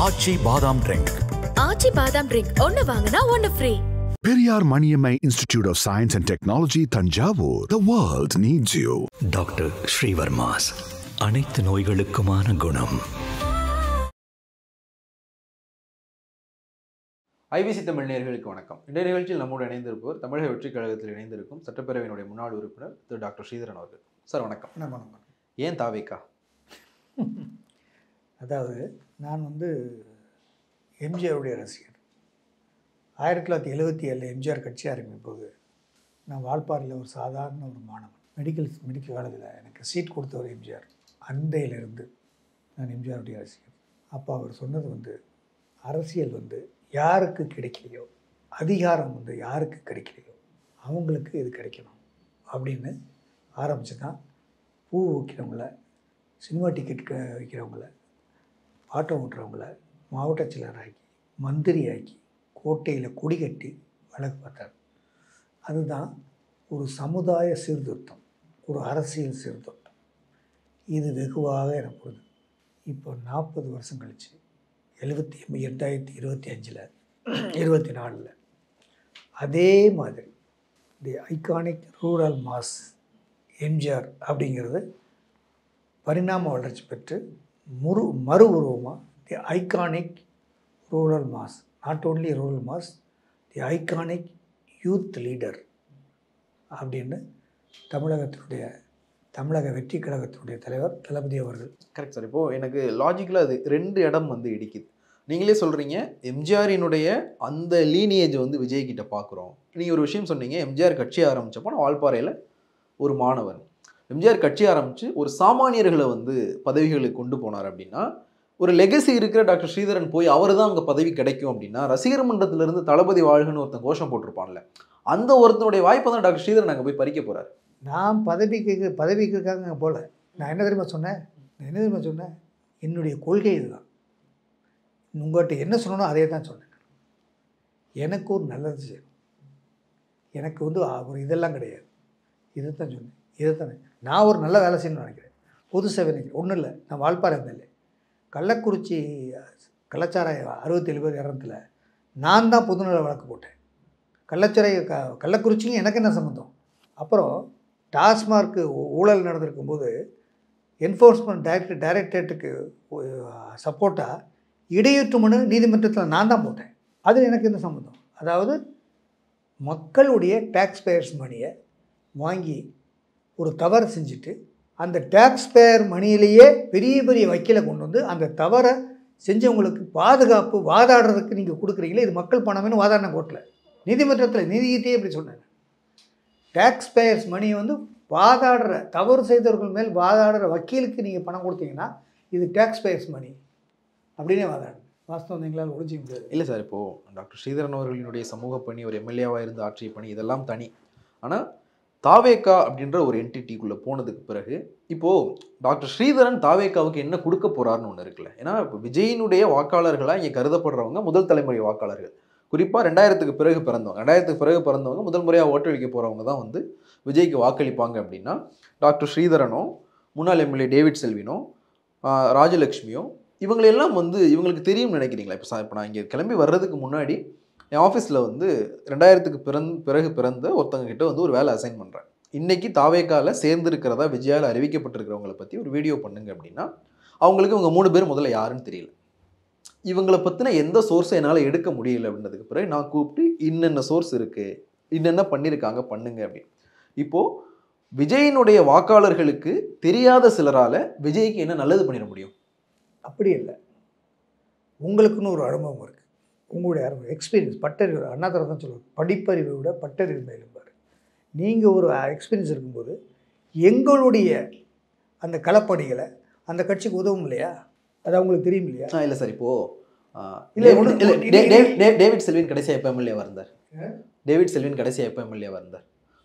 ஆச்சி பாதாம் ட்ரிங்க். ஆச்சி பாதாம் ட்ரிங்க் ஒன்னு வாங்கினா ஒன்னு free. Periyar Maniammai institute of science and technology, Thanjavur. The world needs you. Doctor Srivarmas, அனைத்து நோய்களுக்குமான குணம். ஐபிசி தமிழ் நேயர்களுக்கு வணக்கம். இன்றைய நிகழ்ச்சியில் நம்மோடு இணைந்திருப்பவர் தமிழக வெற்றிக் கழகத்தில் இணைந்திருக்கும் சட்டப்பேரவையினுடைய முன்னாள் உறுப்பினர் திரு டாக்டர் ஸ்ரீதரன் அவர்கள். சார் வணக்கம். வணக்கம். ஏன் தாவேக்கா? அதாவது நான் எம்ஜிஆருடைய ரசிகர். 1977 எம்ஜிஆர் கட்சி ஆரம்பிப்போது நான் வால்பாறையில் ஒரு சாதாரண ஒரு மாணவன். மெடிக்கல் காலேஜில் எனக்கு சீட் கொடுத்தவர் எம்ஜிஆர். அன்றையிலிருந்து நான் எம்ஜிஆருடைய ரசிகர். அப்போ அவர் சொன்னது அரசியல் யாருக்கு கிடைக்கலையோ, அதிகாரம் யாருக்கு கிடைக்கலையோ அவங்களுக்கு இது கிடைக்கணும் அப்படின்னு ஆரம்பித்து தான் பூ வைக்கிறவங்கள, சினிமா டிக்கெட் வைக்கிறவங்கள, ஆட்டோ ஓட்டுறவங்கள மாவட்ட செயலராக்கி, மந்திரி ஆக்கி, கோட்டையில் கொடி கட்டி வழக்கு பார்த்தார். அதுதான் ஒரு சமுதாய சீர்திருத்தம், ஒரு அரசியல் சீர்திருத்தம். இது வெகுவாக எனக்கு புரியுது. இப்போ 40 வருஷம் கழிச்சு 2025 24 அதே மாதிரி the iconic rural mass MGR அப்படிங்கிறது பரிணாம வளர்ச்சி பெற்று மறு உருவமாக the iconic rural mass, not only rural mass, the iconic youth leader அப்படின்னு தமிழக வெற்றி கழகத்தினுடைய தலைவர் தளபதி அவர்கள். Correct sir. இப்போது எனக்கு லாஜிக்கலாக அது 2 இடம் இடிக்குது. நீங்களே சொல்கிறீங்க எம்ஜிஆரினுடைய அந்த லீனியேஜ் விஜய்கிட்ட பார்க்குறோம். நீங்கள் ஒரு விஷயம் சொன்னீங்க, எம்ஜிஆர் கட்சி ஆரம்பித்தப்போ நான் வால்பாறையில் ஒரு மாணவன். எம்ஜிஆர் கட்சி ஆரம்பித்து ஒரு சாமானியர்களை பதவிகளுக்கு கொண்டு போனார் அப்படின்னா, ஒரு லெகசி இருக்கிற டாக்டர் ஸ்ரீதரன் போய் அவர் தான் அங்கே பதவி கிடைக்கும் அப்படின்னா, ரசிகர் மன்றத்திலிருந்து தளபதி வாழ்கன்னு ஒருத்தன் கோஷம் போட்டிருப்பான்ல, அந்த ஒருத்தனுடைய வாய்ப்பை தான் டாக்டர் ஸ்ரீதரன் அங்கே போய் பறிக்க போகிறார். நான் பதவிக்காக அங்கே போகல. நான் என்ன தெரியுமா சொன்னேன்? என்னுடைய கொள்கை இதுதான். உங்கள்கிட்ட என்ன சொன்னனோ அதே தான் சொன்னேன். எனக்கு ஒரு நல்லது செய்யணும், எனக்கு ஒரு இதெல்லாம் கிடையாது, இதை தான் சொன்னேன். இதைத்தானே நான் ஒரு நல்ல வேலை செய்யணும்னு நினைக்கிறேன். பொது சேவை நினைக்கிறேன். ஒன்றும் இல்லை, நான் வால்பாறை எம்எல்ஏ. கள்ளக்குறிச்சி கள்ளச்சாராய 67 பேர் இறந்ததில் நான் தான் பொதுநல வழக்கு போட்டேன். கள்ளக்குறிச்சிங்க எனக்கு என்ன சம்மந்தம்? அப்புறம் டாஸ்மார்க்கு ஊழல் நடந்திருக்கும்போது என்ஃபோர்ஸ்மெண்ட் டைரக்டரேட்டுக்கு சப்போர்ட்டாக இடையீட்டு மனு நீதிமன்றத்தில் நான் தான் போட்டேன். அது எனக்கு என்ன சம்மந்தம்? அதாவது மக்களுடைய டேக்ஸ் பேயர்ஸ் மணியை வாங்கி ஒரு தவறு செஞ்சுட்டு அந்த டேக்ஸ் பேயர் மணியிலேயே பெரிய பெரிய வக்கீலை கொண்டு அந்த தவறை செஞ்சவங்களுக்கு பாதுகாப்பு வாதாடுறதுக்கு நீங்கள் கொடுக்குறீங்களே, இது மக்கள் பணம்னு வாதாடின கோர்ட்டில், நீதிமன்றத்தில் நீதிகிட்டே இப்படி சொன்னாங்க. டேக்ஸ் பேயர்ஸ் மணியை வாதாடுற தவறு செய்தவர்கள் மேல் வாதாடுற வக்கீலுக்கு நீங்கள் பணம் கொடுத்தீங்கன்னா இது டேக்ஸ் பேயர்ஸ் மணி அப்படின்னே வாதாடு. வாஸ்தவம் எங்களால் ஒழிஞ்சிக்க முடியாது. இல்லை சார், இப்போது டாக்டர் ஸ்ரீதரன் அவர்களினுடைய சமூக பணி, ஒரு எம்எல்ஏவாக இருந்து ஆற்றிய பணி, இதெல்லாம் தனி. ஆனால் தாவேக்கா அப்படின்ற ஒரு என்டிட்டிக்குள்ளே போனதுக்கு பிறகு இப்போது டாக்டர் ஸ்ரீதரன் தாவேக்காவுக்கு என்ன கொடுக்க போகிறாருன்னு ஒன்று இருக்குல்ல. ஏன்னா இப்போ விஜயினுடைய வாக்காளர்களாக இங்கே கருதப்படுறவங்க முதல் தலைமுறை வாக்காளர்கள், குறிப்பாக 2000க்கு பிறகு பிறந்தவங்க முதல் முறையாக ஓட்டளிக்க போகிறவங்க தான் விஜய்க்கு வாக்களிப்பாங்க. அப்படின்னா டாக்டர் ஸ்ரீதரனோ, முன்னாள் எம்எல்ஏ டேவிட் செல்வினோ, ராஜலக்ஷ்மியோ, இவங்களெல்லாம் இவங்களுக்கு தெரியும்னு நினைக்கிறீங்களா? இப்போ நான் இங்கே கிளம்பி வர்றதுக்கு முன்னாடி என் ஆஃபீஸில் 2000க்கு பிறகு பிறந்த ஒருத்தங்க கிட்ட ஒரு வேலை அசைன் பண்ணுறேன். இன்றைக்கி தாவேக்காவில் சேர்ந்துருக்கிறதா விஜயால் அறிவிக்கப்பட்டிருக்கிறவங்களை பற்றி ஒரு வீடியோ பண்ணுங்க அப்படின்னா, அவங்களுக்கு இவங்க 3 பேர் முதல்ல யாருன்னு தெரியல. இவங்களை பற்றின எந்த சோர்ஸை என்னால் எடுக்க முடியல அப்படின்றதுக்கு பிறகு நான் கூப்பிட்டு இன்னென்ன சோர்ஸ் இருக்குது, இன்னென்ன பண்ணியிருக்காங்க பண்ணுங்க அப்படின்னு. இப்போது விஜயினுடைய வாக்காளர்களுக்கு தெரியாத சிலரால் விஜய்க்கு என்ன நல்லது பண்ணிட முடியும்? அப்படி இல்லை, உங்களுக்குன்னு ஒரு அனுபவம் இருக்குது, உங்களுடைய அனுபவம், எக்ஸ்பீரியன்ஸ், பட்டறிவு. அண்ணாதுரை தான் சொல்லுவார், படிப்பறிவை விட பட்டறிவு மேலும்பார். நீங்கள் ஒரு எக்ஸ்பீரியன்ஸ் இருக்கும்போது எங்களுடைய அந்த களப்பணிகளை அந்த கட்சிக்கு உதவும் இல்லையா? அது அவங்களுக்கு தெரியும் இல்லையா? இல்லை சார், இப்போது டேவிட் செல்வின் கடைசியாக எப்போ எம்எல்ஏவாக இருந்தார்? 96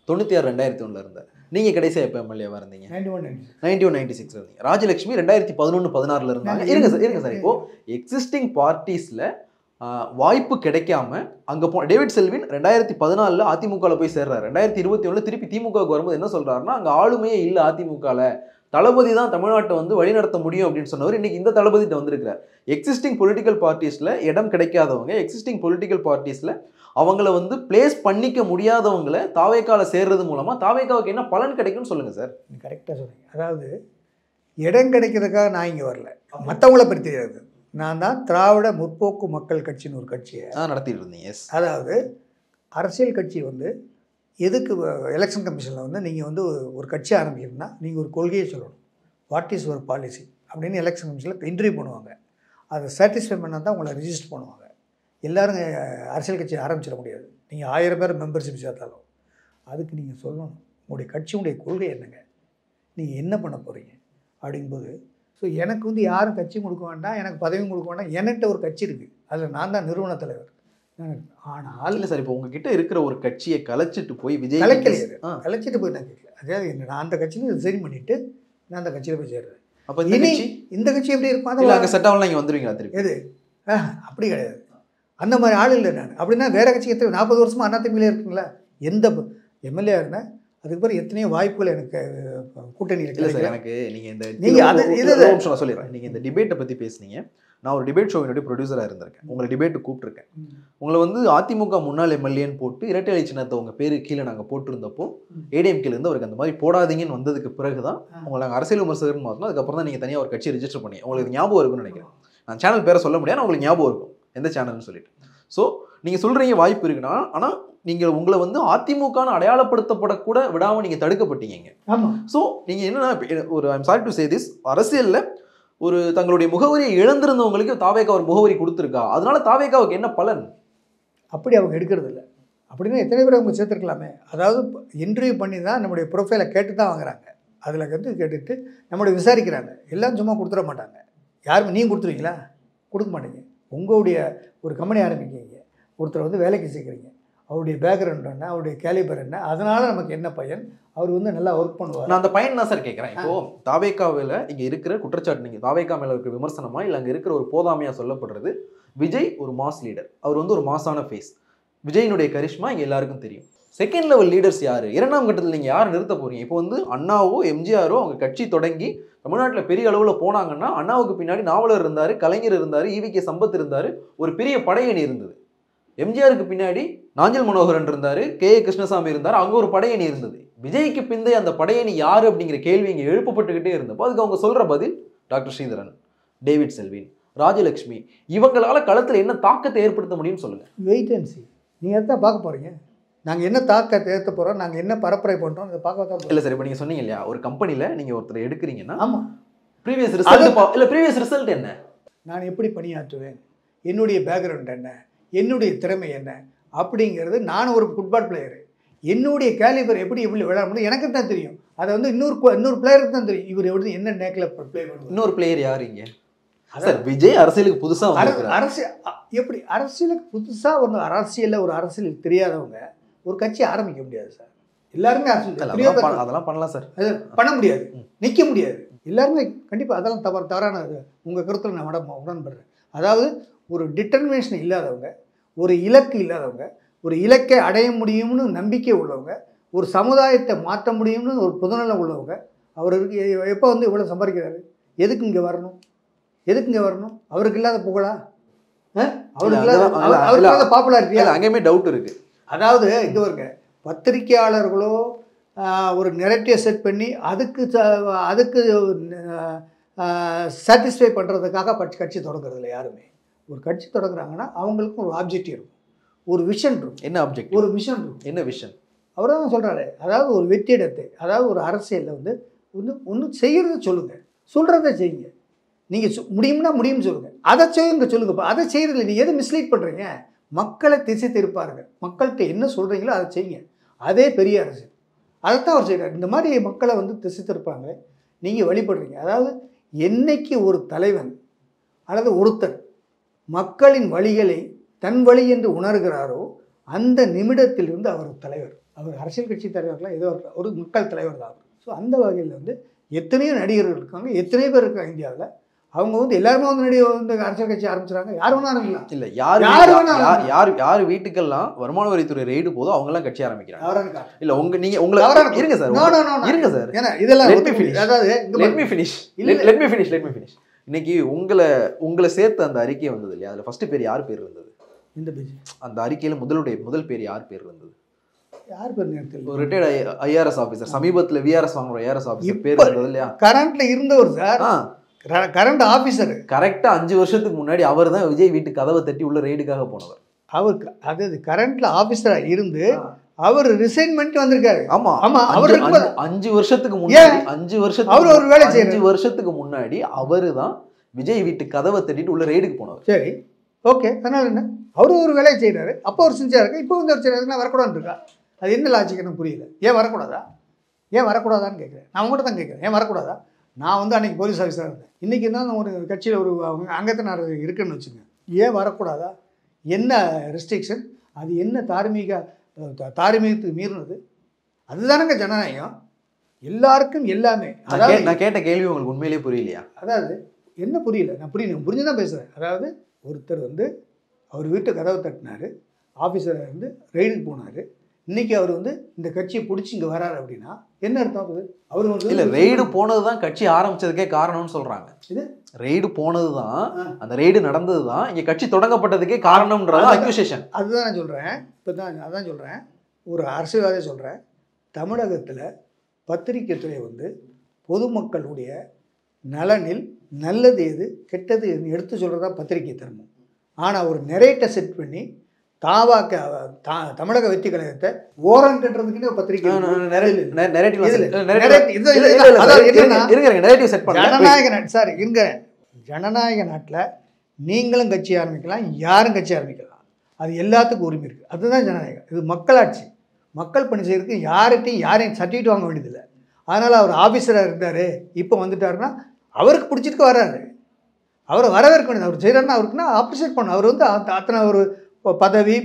2001 இருந்தார். நீங்கள் கடைசியாக எப்போ எம்எல்ஏவாக இருந்தீங்க? 91-96 இருந்தீங்க. ராஜலட்சுமி 2011-16 இருந்தாங்க. இருங்க சார், இப்போது எக்ஸிஸ்டிங் பார்ட்டிஸில் வாய்ப்பு கிடைக்காம அங்கே டேவிட் செல்வின் 2014 அதிமுகவில் போய் சேர்றாரு. 2021 திருப்பி திமுகவுக்கு வரும்போது என்ன சொல்கிறாருன்னா, அங்கே ஆளுமையே இல்லை அதிமுகவில், தளபதி தான் தமிழ்நாட்டை வந்து வழிநடத்த முடியும் அப்படின்னு சொன்னவர் இன்னைக்கு இந்த தளபதிட்ட வந்திருக்கிறார். எக்ஸிஸ்டிங் பொலிட்டிக்கல் பார்ட்டிஸ்ல இடம் கிடைக்காதவங்க, எக்ஸிஸ்டிங் பொலிட்டிக்கல் பார்ட்டிஸ்ல அவங்கள வந்து பிளேஸ் பண்ணிக்க முடியாதவங்களை தாவேக்கால சேர்றது மூலமா தாவேக்காவுக்கு என்ன பலன் கிடைக்கும்னு சொல்லுங்க சார். கரெக்டாக சொல்றீங்க. அதாவது இடம் கிடைக்கிறதுக்காக நான் இங்கே வரல, மற்றவங்கள பற்றி தெரியாது. நான் தான் திராவிட முற்போக்கு மக்கள் கட்சின்னு ஒரு கட்சியை நடத்திட்டு இருந்தீங்க. எஸ். அதாவது அரசியல் கட்சி வந்து எதுக்கு எலெக்ஷன் கமிஷனில் வந்து நீங்கள் வந்து ஒரு கட்சி ஆரம்பிக்கணும்னா நீங்கள் ஒரு கொள்கையை சொல்லணும், வாட் இஸ் ஒரு பாலிசி அப்படின்னு எலெக்ஷன் கமிஷனில் இன்டர்வியூ பண்ணுவாங்க. அதை சாட்டிஸ்ஃபை பண்ணால் தான் உங்களை ரிஜிஸ்டர் பண்ணுவாங்க. எல்லோரும் அரசியல் கட்சி ஆரம்பிச்சிட முடியாது. நீங்கள் 1000 பேர் மெம்பர்ஷிப் சேர்த்தாலும் அதுக்கு நீங்கள் சொல்லணும் உங்களுடைய கட்சியுடைய கொள்கை என்னங்க, நீங்கள் என்ன பண்ண போகிறீங்க அப்படிங்கும்போது. ஸோ எனக்கு வந்து யாரும் கட்சியும் கொடுக்க வேண்டாம், எனக்கு பதவியும் கொடுக்க வேண்டாம், என்கிட்ட ஒரு கட்சி இருக்குது, அதில் நான் தான் நிறுவன தலைவர். ஆனால் இல்லை சார், இப்போ உங்ககிட்ட இருக்கிற ஒரு கட்சியை கலைச்சிட்டு போய் விஜய் கலைச்சிட்டு போய் நான் கேட்கல. அதாவது நான் அந்த கட்சியில் ரிசைன் பண்ணிவிட்டு நான் அந்த கட்சியில் போய் சேர்றேன். அப்போ இந்த கட்சி எப்படி இருக்கும், அதில் அங்கே செட் ஆகலாம், இங்கே வந்துடுவீங்களா திருப்பி? எது அப்படி கிடையாது, அந்த மாதிரி ஆள் இல்லை நான். அப்படின்னா வேறு கட்சி எத்தனை 40 வருஷமாக அதிமுகவில் இருக்குங்களா, எந்த எம்எல்ஏ இருந்தேன், அதுக்கு பிறகு எத்தனையோ வாய்ப்புகள் எனக்கு கூட்டணி இல்லை சார். எனக்கு நீங்கள் சொல்லிடுறேன், நீங்கள் இந்த டிபேட்டை பற்றி பேசுனீங்க. நான் ஒரு டிபேட் ஷோவினுடைய ப்ரொடியூசராக இருந்திருக்கேன், உங்களை டிபேட்டு கூப்பிட்டுருக்கேன். உங்களை வந்து அதிமுக முன்னாள் எம்எல்ஏன்னு போட்டு இரட்டை இலை சின்னத்தை உங்கள் பேரு கீழே நாங்கள் போட்டிருந்தப்போ ஏடிஎம்கேலேருந்து அவருக்கு அந்த மாதிரி போடாதீங்கன்னு வந்ததுக்கு பிறகு தான் உங்களை நாங்கள் அரசியல் விமர்சகர்னு மாற்றணும். அதுக்கப்புறம் தான் நீங்கள் தனியாக ஒரு கட்சி ரிஜிஸ்டர் பண்ணி, உங்களுக்கு ஞாபகம் இருக்குன்னு நினைக்கிறேன். நான் சேனல் பேரை சொல்ல முடியாது, உங்களுக்கு ஞாபகம் இருக்கும் எந்த சேனல்னு சொல்லிட்டு. ஸோ நீங்கள் சொல்கிறீங்க வாய்ப்பு இருக்குன்னா, ஆனால் நீங்கள் உங்களை வந்து அதிமுகன்னு அடையாளப்படுத்தப்படக்கூட விடாமல் நீங்கள் தடுக்கப்பட்டீங்க. ஸோ நீங்கள் என்னன்னா, ஒரு I'm sorry to say this, அரசியலில் ஒரு தங்களுடைய முகவரியை இழந்திருந்தவங்களுக்கு தாவேக்கா ஒரு முகவரி கொடுத்துருக்கா, அதனால தாவேக்காவுக்கு என்ன பலன்? அப்படி அவங்க எடுக்கிறது இல்லை. அப்படின்னா எத்தனை பேர் அவங்க சேர்த்துருக்கலாமே. அதாவது இன்டர்வியூ பண்ணி தான் நம்முடைய ப்ரொஃபைலை கேட்டு தான் வாங்குறாங்க. அதில் வந்து கேட்டுட்டு நம்மளுடைய விசாரிக்கிறாங்க. எல்லாம் சும்மா கொடுத்துட மாட்டாங்க. யாருமே நீங்கள் கொடுத்துருவீங்களா? கொடுக்க மாட்டீங்க. உங்களுடைய ஒரு கம்பெனி ஆரம்பிக்கிறீங்க, ஒருத்தர் வந்து வேலைக்கு சேர்க்குறீங்க, அவருடைய பேக்ரவுண்ட் என்ன, அவருடைய கேலிபர் என்ன, அதனால் நமக்கு என்ன பயன், அவர் வந்து நல்லா ஒர்க் பண்ணுவார். நான் அந்த பயன் தான் சார் கேட்குறேன். இப்போது தாவேக்காவில் இங்கே இருக்கிற குற்றச்சாட்டு, நீங்கள் தாவேக்கா மேலே இருக்கிற விமர்சனமாக இல்லை அங்கே இருக்கிற ஒரு போதாமையாக சொல்லப்படுறது, விஜய் ஒரு மாஸ் லீடர், அவர் வந்து ஒரு மாஸான ஃபேஸ், விஜயினுடைய கரிஷ்மா இங்கே எல்லாருக்கும் தெரியும். செகண்ட் லெவல் லீடர்ஸ் யார், 2ஆம் கட்டத்தில் நீங்கள் யார் நிறுத்த போகிறீங்க? இப்போ வந்து அண்ணாவோ எம்ஜிஆரோ அவங்க கட்சி தொடங்கி தமிழ்நாட்டில் பெரிய அளவில் போனாங்கன்னா, அண்ணாவுக்கு பின்னாடி நாவலர் இருந்தார், கலைஞர் இருந்தார், ஈவிகே சம்பத் இருந்தார், ஒரு பெரிய படையணி இருந்தது. எம்ஜிஆருக்கு பின்னாடி நாஞ்சில் மனோகரன் இருந்தார், கே கிருஷ்ணசாமி இருந்தார், அங்கே ஒரு படையணி இருந்தது. விஜய்க்கு பிந்தைய அந்த படையணி யார் அப்படிங்கிற கேள்வி இங்கே எழுப்பப்பட்டுக்கிட்டே இருந்தப்போ அதுக்கு அவங்க சொல்கிற பதில் டாக்டர் ஸ்ரீதரன், டேவிட் செல்வின், ராஜலட்சுமி, இவங்களால களத்தில் என்ன தாக்கத்தை ஏற்படுத்த முடியும்னு சொல்லுங்கள். வெயிட் அண்ட் சீ. நீங்கள் எதான் பார்க்க போகிறீங்க, நாங்கள் என்ன தாக்கத்தை ஏற்ற போகிறோம், நாங்கள் என்ன பரப்புரை பண்ணுறோம், அதை பார்க்க தான். இல்லை சார், இப்போ நீங்கள் சொன்னீங்க இல்லையா, ஒரு கம்பெனியில் நீங்கள் ஒருத்தர் எடுக்கிறீங்கன்னா, ஆமாம், ப்ரீவியஸ் ரிசல்ட் இல்லை, ப்ரீவியஸ் ரிசல்ட் என்ன, நான் எப்படி பணியாற்றுவேன், என்னுடைய பேக்ரவுண்ட் என்ன, என்னுடைய திறமை என்ன அப்படிங்கிறது. நான் ஒரு ஃபுட்பால் பிளேயரு, என்னுடைய கேலிபர் எப்படி விளையாட முடியும் எனக்கு தான் தெரியும். அதை வந்து இன்னொரு பிளேயருக்கு தான் தெரியும், இவர் எப்படி என்ன நேக்கில் ப்ளே பண்ணுவார். இன்னொரு பிளேயர் யார் இங்கே? சார் விஜய் அரசியலுக்கு புதுசாக அரசியல் எப்படி அரசியலுக்கு புதுசாக ஒரு அரசியல் தெரியாதவங்க ஒரு கட்சி ஆரம்பிக்க முடியாது சார். எல்லாருமே அதெல்லாம் பண்ணலாம் சார், அது பண்ண முடியாது, நிற்க முடியாது. எல்லாருமே கண்டிப்பாக அதெல்லாம் தவறானது. உங்கள் கருத்தில் நான் உடன்படுறேன். அதாவது ஒரு டிட்டர்மினேஷன் இல்லாதவங்க, ஒரு இலக்கு இல்லாதவங்க, ஒரு இலக்கை அடைய முடியும்னு நம்பிக்கை உள்ளவங்க, ஒரு சமுதாயத்தை மாற்ற முடியும்னு ஒரு புதுநலம் உள்ளவங்க, அவருக்கு எப்போ வந்து இவ்வளோ சம்பாதிக்கிறாரு, எதுக்கு இங்கே வரணும், அவருக்கு இல்லாத புகழா, அவருக்கு இல்லாத பாப்புலாரிட்டியா? அங்கேயுமே டவுட் இருக்குது. அதாவது இது வருங்க, பத்திரிகையாளர்களோ ஒரு நெரட்டிவை செட் பண்ணி அதுக்கு சாட்டிஸ்ஃபை பண்ணுறதுக்காக கட்சி தொடங்குறதில்ல. யாருமே ஒரு கட்சி தொடங்குறாங்கன்னா அவங்களுக்கும் ஒரு ஆப்ஜெக்டிவ் இருக்கும், ஒரு விஷன் இருக்கும். என்ன ஆப்ஜெக்ட்? ஒரு விஷன் இருக்கும். என்ன விஷன்? அவர் தான் சொல்கிறாரு. அதாவது ஒரு வெற்றிடத்தை, அதாவது ஒரு அரசியலில் வந்து ஒன்று செய்கிறத சொல்லுங்கள், சொல்கிறத செய்யுங்க. நீங்கள் முடியும்னா முடியும்னு சொல்லுங்கள், அதை சொல்லுங்கள். அதை செய்கிறதில்ல, நீங்கள் எது மிஸ்லீட் பண்ணுறீங்க? மக்களை திசை திருப்பாருங்க, மக்கள்கிட்ட என்ன சொல்கிறீங்களோ அதை செய்யுங்க. அதே பெரிய அரசியல். அதைத்தான் அவர் செய்கிறார். இந்த மாதிரி மக்களை வந்து திசை திருப்பாங்க, நீங்கள் வழிபடுறீங்க. அதாவது என்னைக்கு ஒரு தலைவன் அல்லது ஒருத்தர் மக்களின் வழிகளை தன் வழி என்று உணர்கிறாரோ அந்த நிமிடத்திலிருந்து அவர் தலைவர். அவர் அரசியல் கட்சி தலைவர்களாக ஏதோ ஒரு மக்கள் தலைவர் தான். ஸோ அந்த வகையில் வந்து எத்தனையோ நடிகர்கள் இருக்காங்க, எத்தனையோ பேர் இருக்காங்க இந்தியாவில். அவங்க வந்து எல்லாருமே வந்து நடிகை வந்து அரசியல் கட்சி ஆரம்பிச்சுறாங்க. யார் வேணா ஆரம்பிக்கலாம். இல்ல யார் யார் வேணா யார் வீட்டுக்கெல்லாம் வருமான வரித்துறை ரெய்டு போதோ அவங்க எல்லாம் கட்சி ஆரம்பிக்கிறாங்க. அவரான இல்ல நீங்க உங்களை இருங்க சார், இருங்க சார், ஏன்னா இதெல்லாம் let me finish. அதாவது let me finish. இன்னைக்கு உங்களை சேர்த்து அந்த அறிக்கை வந்தது இல்லையா, அதுல ஃபர்ஸ்ட் பேர் யார் பேர் இருந்தது? இந்த பேஜ் அந்த அறிக்கையில முதல் பேர் யார் பேர் இருந்தது? யார் பேர் நேரத்தில் ஒரு ரிட்டையர்ட் ஐஆர்எஸ் ஆபீசர், சமீபத்துல விஆர்எஸ் வாங்குற ஐஆர்எஸ் ஆபீசர் பேர் இருந்தது இல்லையா? கரண்ட்ல இருந்தவர் சார், கரண்ட் ஆபீசர். கரெக்டா 5 வருஷத்துக்கு முன்னாடி அவர் தான் விஜய் வீட்டு கதவை தட்டி உள்ள ரெய்டுக்காக போனவர். அவருக்கு அதாவது கரண்ட்ல ஆபீசரா இருந்து அவர் ரிசைன் பண்ணிட்டு வந்திருக்காரு. ஆமா ஆமா, அவர் 5 வருஷத்துக்கு முன்னாடி 5 வருஷத்துக்கு அவர் ஒரு வேலை செய்யறாரு. 5 வருஷத்துக்கு முன்னாடி அவரு தான் விஜய் வீட்டு கதவை தட்டிட்டு உள்ள ரெய்டுக்கு போனவர். சரி, ஓகே, அதனால என்ன, அவரு ஒரு வேலையை செய்யறாரு. அப்போ அவர் செஞ்சாரு, இப்போ வந்து அவர் செய்யறாருன்னா வரக்கூடாதுன்னு இருக்கா? அது என்ன லாஜிக் எனக்கு புரியல. ஏன் வரக்கூடாதான்னு கேட்குறேன். நான் உங்கள்கிட்ட தான் கேட்குறேன், ஏன் வரக்கூடாதா? நான் வந்து அன்றைக்கி போலீஸ் ஆஃபீஸராக இருந்தேன், இன்றைக்கி இருந்தாலும் ஒரு கட்சியில் ஒரு அங்கத்தினர் இருக்குன்னு வச்சுங்க. ஏன் வரக்கூடாதா? என்ன ரெஸ்ட்ரிக்ஷன்? அது என்ன தார்மீகத்துக்கு மீறினது? அதுதானங்க ஜனநாயகம். எல்லாருக்கும் எல்லாமே. அதாவது நான் கேட்ட கேள்வி உங்களுக்கு உண்மையிலேயே புரியலையா? அதாவது என்ன புரியல? நான் புரிஞ்சு தான் பேசுகிறேன். அதாவது ஒருத்தர் வந்து அவர் வீட்டு கதவை தட்டினார், ஆஃபீஸராக இருந்து ரெய்டுக்கு போனார். இன்னைக்கு அவர் வந்து இந்த கட்சியை பிடிச்சி இங்கே வராரு அப்படின்னா என்ன அர்த்தம்? அவர் வந்து இல்லை, ரெய்டு போனது தான் கட்சி ஆரம்பிச்சதுக்கே காரணம்னு சொல்கிறாங்க. இது ரெய்டு போனது தான், அந்த ரெய்டு நடந்தது தான் இங்கே கட்சி தொடங்கப்பட்டதுக்கே காரணம்ன்றது அக்யூசேஷன். அதுதான் நான் சொல்கிறேன். இப்போ தான் அதான் சொல்கிறேன், ஒரு அரசியல்வாதியை சொல்கிறேன். தமிழகத்தில் பத்திரிகை துறை வந்து பொதுமக்களுடைய நலனில் நல்லது எது கெட்டது எதுன்னு எடுத்து சொல்கிறதா பத்திரிகை தர்மம். ஆனால் ஒரு நெரேட்டை செட் பண்ணி தமிழக வெற்றி கழகத்தை ஓரம் கட்டுறதுக்குன்னு பத்திரிகை ஜனநாயக நாட்டு சார் இருங்க. ஜனநாயக நாட்டில் நீங்களும் கட்சி ஆரம்பிக்கலாம், யாரும் கட்சி ஆரம்பிக்கலாம். அது எல்லாத்துக்கும் உரிமை இருக்குது. அதுதான் ஜனநாயகம். இது மக்களாட்சி. மக்கள் பணி செய்யறதுக்கு யாரையும் சர்டிஃபிகேட் வாங்க வேண்டியதில்லை. அதனால் அவர் ஆஃபீஸராக இருந்தார், இப்போ வந்துட்டாருன்னா அவருக்கு பிடிச்சிட்டு வர்றாரு, அவரை வரவேற்க வேண்டியது. அவர் செய்கிறாருன்னா அவருக்குன்னா அப்ரிஷியேட் பண்ணணும். அவர் வந்து அத்தனை ஒரு பதவி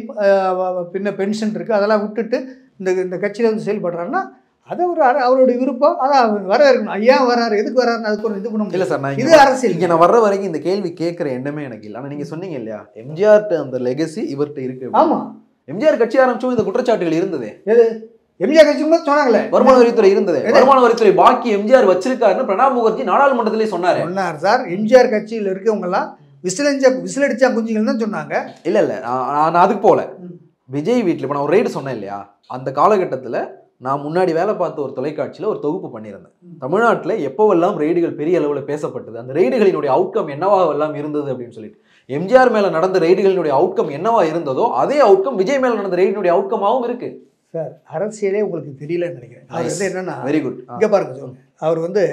பின்ன பென்ஷன் இருக்குது, அதெல்லாம் விட்டுட்டு இந்த கட்சியில் வந்து செயல்படுறாருன்னா அதை அவருடைய விருப்பம், அதை வரவேற்கணும். ஐயா வராரு, எதுக்கு வராருன்னு அதுக்கு ஒரு இது பண்ண முடியல சார். நான் இது அரசியல். இங்கே நான் வர்ற வரைக்கும் இந்த கேள்வி கேட்குற எண்ணமே எனக்கு இல்லை. ஆனால் நீங்கள் சொன்னீங்க இல்லையா, எம்ஜிஆர்ட்ட அந்த லெகசி இவர்கிட்ட இருக்கு. ஆமாம், எம்ஜிஆர் கட்சி ஆரம்பிச்சோம் இந்த குற்றச்சாட்டுகள் இருந்தது. எது எம்ஜிஆர் கட்சி சொன்னாங்களே, வருமான வரித்துறை இருந்தது. வருமான வரித்துறை பாக்கி எம்ஜிஆர் வச்சிருக்காருன்னு பிரணாப் முகர்ஜி நாடாளுமன்றத்திலே சொன்னார் சார். எம்ஜிஆர் கட்சியில் இருக்கவங்கலாம் விசிலடிச்சா குஞ்சுகள் தான் சொன்னாங்க. இல்லை நான் அதுக்கு போல விஜய் வீட்டில் இப்போ நான் ஒரு ரெய்டு சொன்னேன் இல்லையா, அந்த காலகட்டத்தில் நான் முன்னாடி வேலை பார்த்த ஒரு தொலைக்காட்சியில் ஒரு தொகுப்பு பண்ணியிருந்தேன். தமிழ்நாட்டில் எப்போவெல்லாம் ரெய்டுகள் பெரிய அளவில் பேசப்பட்டது, அந்த ரெய்டுகளினுடைய அவுட்கம் என்னவாக எல்லாம் இருந்தது அப்படின்னு சொல்லிட்டு, எம்ஜிஆர் மேலே நடந்த ரெய்டுகளினுடைய அவுட்கம் என்னவா இருந்ததோ அதே அவுட்கம் விஜய் மேலே நடந்த ரெய்டினுடைய அவுட்கமாகவும் இருக்கு சார். அரசியலே உங்களுக்கு தெரியலன்னு நினைக்கிறேன். அவர் வந்து என்னன்னா, வெரி குட், இங்கே பாருங்க சொல்லுங்க, அவர் வந்து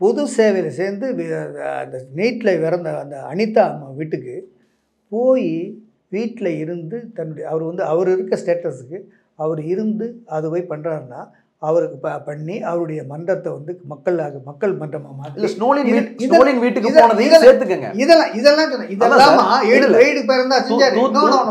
பொது சேவையில் சேர்ந்து அந்த நீட்டில் பிறந்த அந்த அனிதா அம்மா வீட்டுக்கு போய் வீட்டில் இருந்து தன்னுடைய அவர் இருக்க ஸ்டேட்டஸுக்கு அவர் இருந்து அது போய் பண்ணுறாருன்னா அவருக்கு பண்ணி அவருடைய மன்றத்தை வந்து மக்கள் மன்றமாக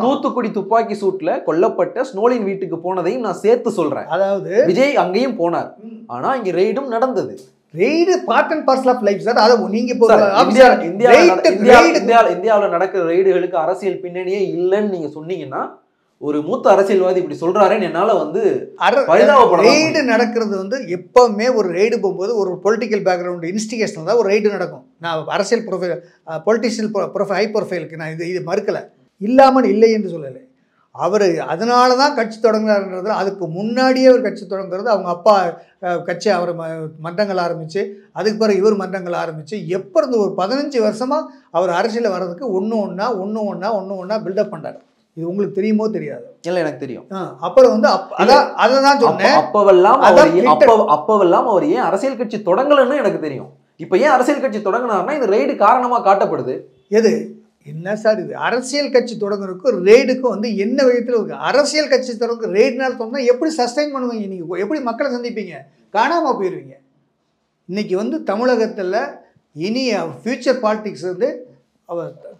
தூத்துக்குடி துப்பாக்கி சூட்ல கொல்லப்பட்ட ஸ்னோலின் வீட்டுக்கு போனதையும் நான் சேர்த்து சொல்றேன். அதாவது விஜய் அங்கேயும் போனார், ஆனா இங்க ரெய்டும் நடந்தது. Raid part and parcel of life sir. அது நீங்க இந்தியாவில் நடக்கிற ரெய்டுகளுக்கு அரசியல் பின்னணியே இல்லைன்னு நீங்க சொன்னீங்கன்னா, ஒரு மூத்த அரசியல்வாதி இப்படி சொல்றாருன்னு என்னால வந்து ரெய்டு நடக்கிறது வந்து எப்பவுமே ஒரு ரெய்டு போகும்போது ஒரு பொலிட்டிக்கல் பேக்ரவுண்ட் இன்ஸ்டிகேஷன் தான் ஒரு ரெய்டு நடக்கும். நான் அரசியல் ப்ரொஃபைல் பொலிட்டிஷியல் ஹை ப்ரொஃபைலுக்கு நான் இது மறுக்கலை, இல்லாமல் இல்லை என்று சொல்லலை. அவர் அதனால தான் கட்சி தொடங்குறாருன்றது. அதுக்கு முன்னாடியே ஒரு கட்சி தொடங்குறது, அவங்க அப்பா கட்சி அவர் மன்றங்கள் ஆரம்பித்து, அதுக்கு பிறகு இவர் மன்றங்கள் ஆரம்பித்து, எப்போ இருந்து ஒரு 15 வருஷமாக அவர் அரசியலில் வர்றதுக்கு ஒன்று ஒன்றா பில்டப் பண்ணுறாரு. இது உங்களுக்கு தெரியுமோ தெரியாது? இல்லை, எனக்கு தெரியும். அப்புறம் வந்து அதை தான் சொன்னேன். அப்பவெல்லாம் அவர் ஏன் அரசியல் கட்சி தொடங்கலன்னு எனக்கு தெரியும். இப்போ ஏன் அரசியல் கட்சி தொடங்கினார்னா இந்த ரெய்டு காரணமாக காட்டப்படுது. எது என்ன சார் இது? அரசியல் கட்சி தொடங்குறதுக்கும் ரெய்டுக்கும் வந்து என்ன விதத்தில் இருக்கு? அரசியல் கட்சி தொடங்க ரெய்டுனால சொன்னால் எப்படி சஸ்டைன் பண்ணுவீங்க? நீங்கள் எப்படி மக்களை சந்திப்பீங்க? காணாமல் போயிடுவீங்க. இன்றைக்கி வந்து தமிழகத்தில் இனி ஃபியூச்சர் பாலிடிக்ஸ் வந்து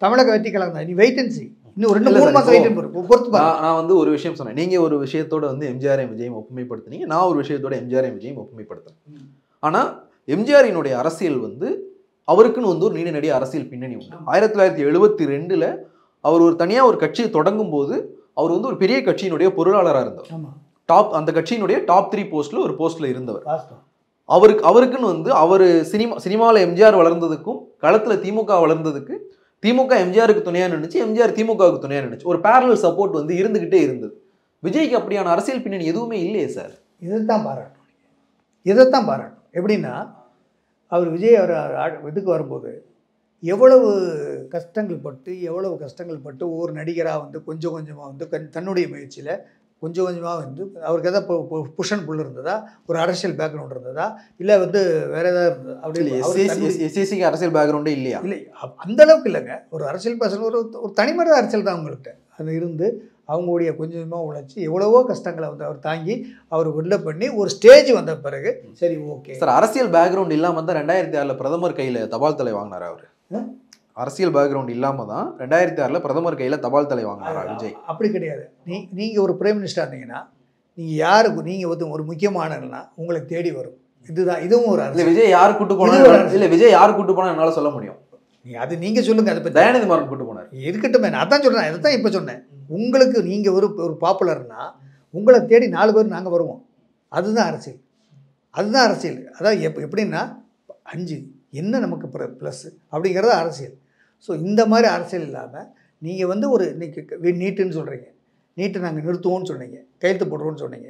தமிழக வெற்றி கழகம் தான். நீ வெயிட் அண்ட் சி, இன்னும் 2-3 மாதம் வெயிட் பொறுத்து. நான் வந்து ஒரு விஷயம் சொன்னேன், நீங்கள் ஒரு விஷயத்தோட வந்து எம்ஜிஆரையும் விஜயம் ஒப்புமைப்படுத்தினீங்க, நான் ஒரு விஷயத்தோட எம்ஜிஆரையும் விஜயம் ஒப்புமைப்படுத்தினேன். ஆனால் எம்ஜிஆரினுடைய அரசியல் வந்து அவருக்குன்னு வந்து ஒரு நீண்ட நெடிய அரசியல் பின்னணி உண்டு. 1972 அவர் ஒரு தனியாக ஒரு கட்சியை தொடங்கும் போது அவர் வந்து ஒரு பெரிய கட்சியினுடைய பொருளாளராக இருந்தவர். அந்த கட்சியினுடைய டாப் 3 போஸ்ட்ல ஒரு போஸ்ட்ல இருந்தவர். அவருக்குன்னு வந்து அவர் சினிமாவில் எம்ஜிஆர் வளர்ந்ததுக்கும் களத்தில் திமுக வளர்ந்ததுக்கு திமுக எம்ஜிஆருக்கு துணையாக நினைச்சு, எம்ஜிஆர் திமுகவுக்கு துணையாக நினைச்சு ஒரு பேரலல் சப்போர்ட் வந்து இருந்துகிட்டே இருந்தது. விஜய்க்கு அப்படியான அரசியல் பின்னணி எதுவுமே இல்லையே சார். இதைத்தான் பாராட்டணும். எப்படின்னா அவர் விஜய் அவர் இதுக்கு வரும்போது எவ்வளவு கஷ்டங்கள் பட்டு ஒவ்வொரு நடிகராக வந்து கொஞ்சம் கொஞ்சமாக வந்து தன்னுடைய முயற்சியில் கொஞ்சம் கொஞ்சமாக வந்து அவருக்கு எதாவது புஷ் அண்ட் புல் இருந்ததா, ஒரு அரசியல் பேக்ரவுண்ட் இருந்ததா, இல்லை வந்து வேற ஏதாவது அப்படி எஸ்சிக்கு அரசியல் பேக்ரவுண்டே இல்லையா? இல்லை, அந்த அளவுக்கு இல்லைங்க. ஒரு அரசியல் பேசணும், ஒரு தனிமனித அரசியல் தான் அவங்கள்ட்ட அது இருந்து அவங்களுடைய கொஞ்சம் கொஞ்சமாக உழைச்சி எவ்வளவோ கஷ்டங்களை வந்து அவர் தாங்கி அவர் உள்ள பண்ணி ஒரு ஸ்டேஜ் வந்த பிறகு சரி ஓகே சார். அரசியல் பேக்ரவுண்ட் இல்லாமல் தான் 2006 பிரதமர் கையில் தபால் தலை வாங்கினார் அவர். அரசியல் பேக்ரவுண்ட் இல்லாமல் தான் 2006 பிரதமர் கையில் தபால் தலை வாங்கினாரா விஜய்? அப்படி கிடையாது. நீங்கள் ஒரு பிரைம் மினிஸ்டர் இருந்தீங்கன்னா நீங்கள் ஒரு முக்கியமானன்னா உங்களை தேடி வரும். இதுவும் ஒரு அரசியல். விஜய் யார் கூட்டு போனாலும் இல்லை, விஜய் யார் கூட்டு போனால் என்னால் சொல்ல முடியும். அது நீங்கள் சொல்லுங்கள். அதை பற்றி தயாநிதி மாறன் கூட்டு போனார். இருக்கட்டும், அதான் சொல்கிறேன். அதை தான் இப்போ சொன்னேன். உங்களுக்கு நீங்கள் ஒரு பாப்புலர்னா உங்களை தேடி 4 பேர் நாங்கள் வருவோம். அதுதான் அரசியல். அதாவது எப்படின்னா 5 என்ன நமக்கு ப்ளஸ் அப்படிங்கிறது அரசியல். ஸோ இந்த மாதிரி அரசியல் இல்லாமல் நீங்கள் வந்து ஒரு இன்றைக்கி நீட்டுன்னு சொல்கிறீங்க, நீட்டை நாங்கள் நிறுத்துவோம்னு சொன்னீங்க, கையெழுத்து போடுறோன்னு சொன்னீங்க,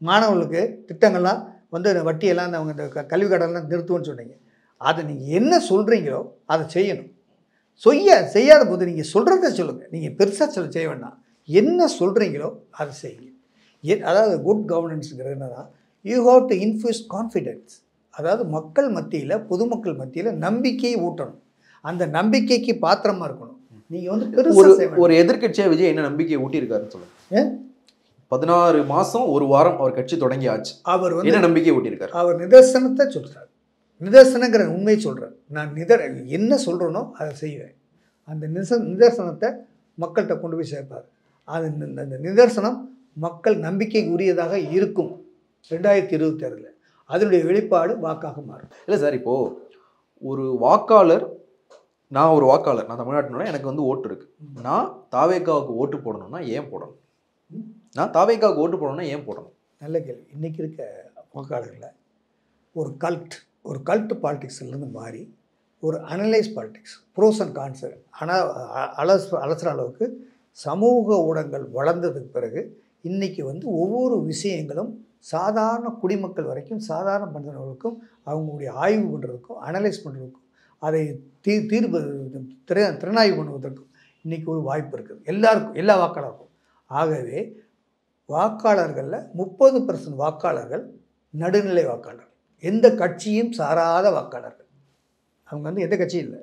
மாணவர்களுக்கு திட்டங்கள்லாம் வந்து வட்டியெல்லாம் அவங்க இந்த கல்வி கடன்லாம் நிறுத்துவோன்னு சொன்னீங்க. அதை நீங்கள் என்ன சொல்கிறீங்களோ அதை செய்யணும். செய்யாத போது நீங்கள் சொல்கிறத சொல்லுங்கள். நீங்கள் பெருசாக செய்ய வேண்டாம். என்ன சொல்கிறீங்களோ அதை செய்யுங்க. அதாவது குட் கவர்னன்ஸுங்கிறது என்னன்னா, you have to infuse confidence. அதாவது மக்கள் மத்தியில், பொதுமக்கள் மத்தியில் நம்பிக்கையை ஊட்டணும். அந்த நம்பிக்கைக்கு பாத்திரமாக இருக்கணும். நீங்கள் வந்து ஒரு எதிர்கட்சியாக விஜய் என்ன நம்பிக்கையை ஊட்டியிருக்காருன்னு சொல்லுங்கள். 16 மாதம் 1 வாரம் அவர் கட்சி தொடங்கி ஆச்சு. அவர் வந்து என்ன நம்பிக்கை ஊட்டியிருக்காரு? அவர் நிதர்சனத்தை சொல்கிறார். நிதர்சனங்கிற உண்மையை சொல்கிறார். நான் என்ன சொல்கிறேனோ அதை செய்வேன். அந்த நிதர்சனத்தை மக்கள்கிட்ட கொண்டு போய் சேர்ப்பார். அந்த நிதர்சனம் மக்கள் நம்பிக்கைக்கு உரியதாக இருக்கும். 2026 அதனுடைய வெளிப்பாடு வாக்காக மாறும். இல்லை சார், இப்போது ஒரு வாக்காளர், நான் ஒரு வாக்காளர், நான் தமிழ்நாட்டினோட எனக்கு வந்து ஓட்டு இருக்குது. நான் தாவேக்காவுக்கு ஓட்டு போடணும்னா ஏன் போடணும்? நல்ல கேள்வி. இன்றைக்கி இருக்க வாக்காளர்களில் ஒரு கல்ட் பாலிடிக்ஸ்லேருந்து மாறி ஒரு analyse politics, pros and cons அலசுற அளவுக்கு சமூக ஊடகங்கள் வளர்ந்ததுக்கு பிறகு இன்றைக்கி வந்து ஒவ்வொரு விஷயங்களும் சாதாரண குடிமக்கள் வரைக்கும், சாதாரண மனிதர்களுக்கும் அவங்களுடைய ஆய்வு பண்ணுறதுக்கும், அனலைஸ் பண்ணுறதுக்கும், அதை திறனாய்வு பண்ணுவதற்கும் இன்றைக்கி ஒரு வாய்ப்பு இருக்குது எல்லாருக்கும், எல்லா வாக்காளருக்கும். ஆகவே வாக்காளர்களில் 30% வாக்காளர்கள் நடுநிலை வாக்காளர்கள், எந்த கட்சியும் சாராத வாக்காளர்கள். அவங்க வந்து எந்த கட்சியும் இல்லை.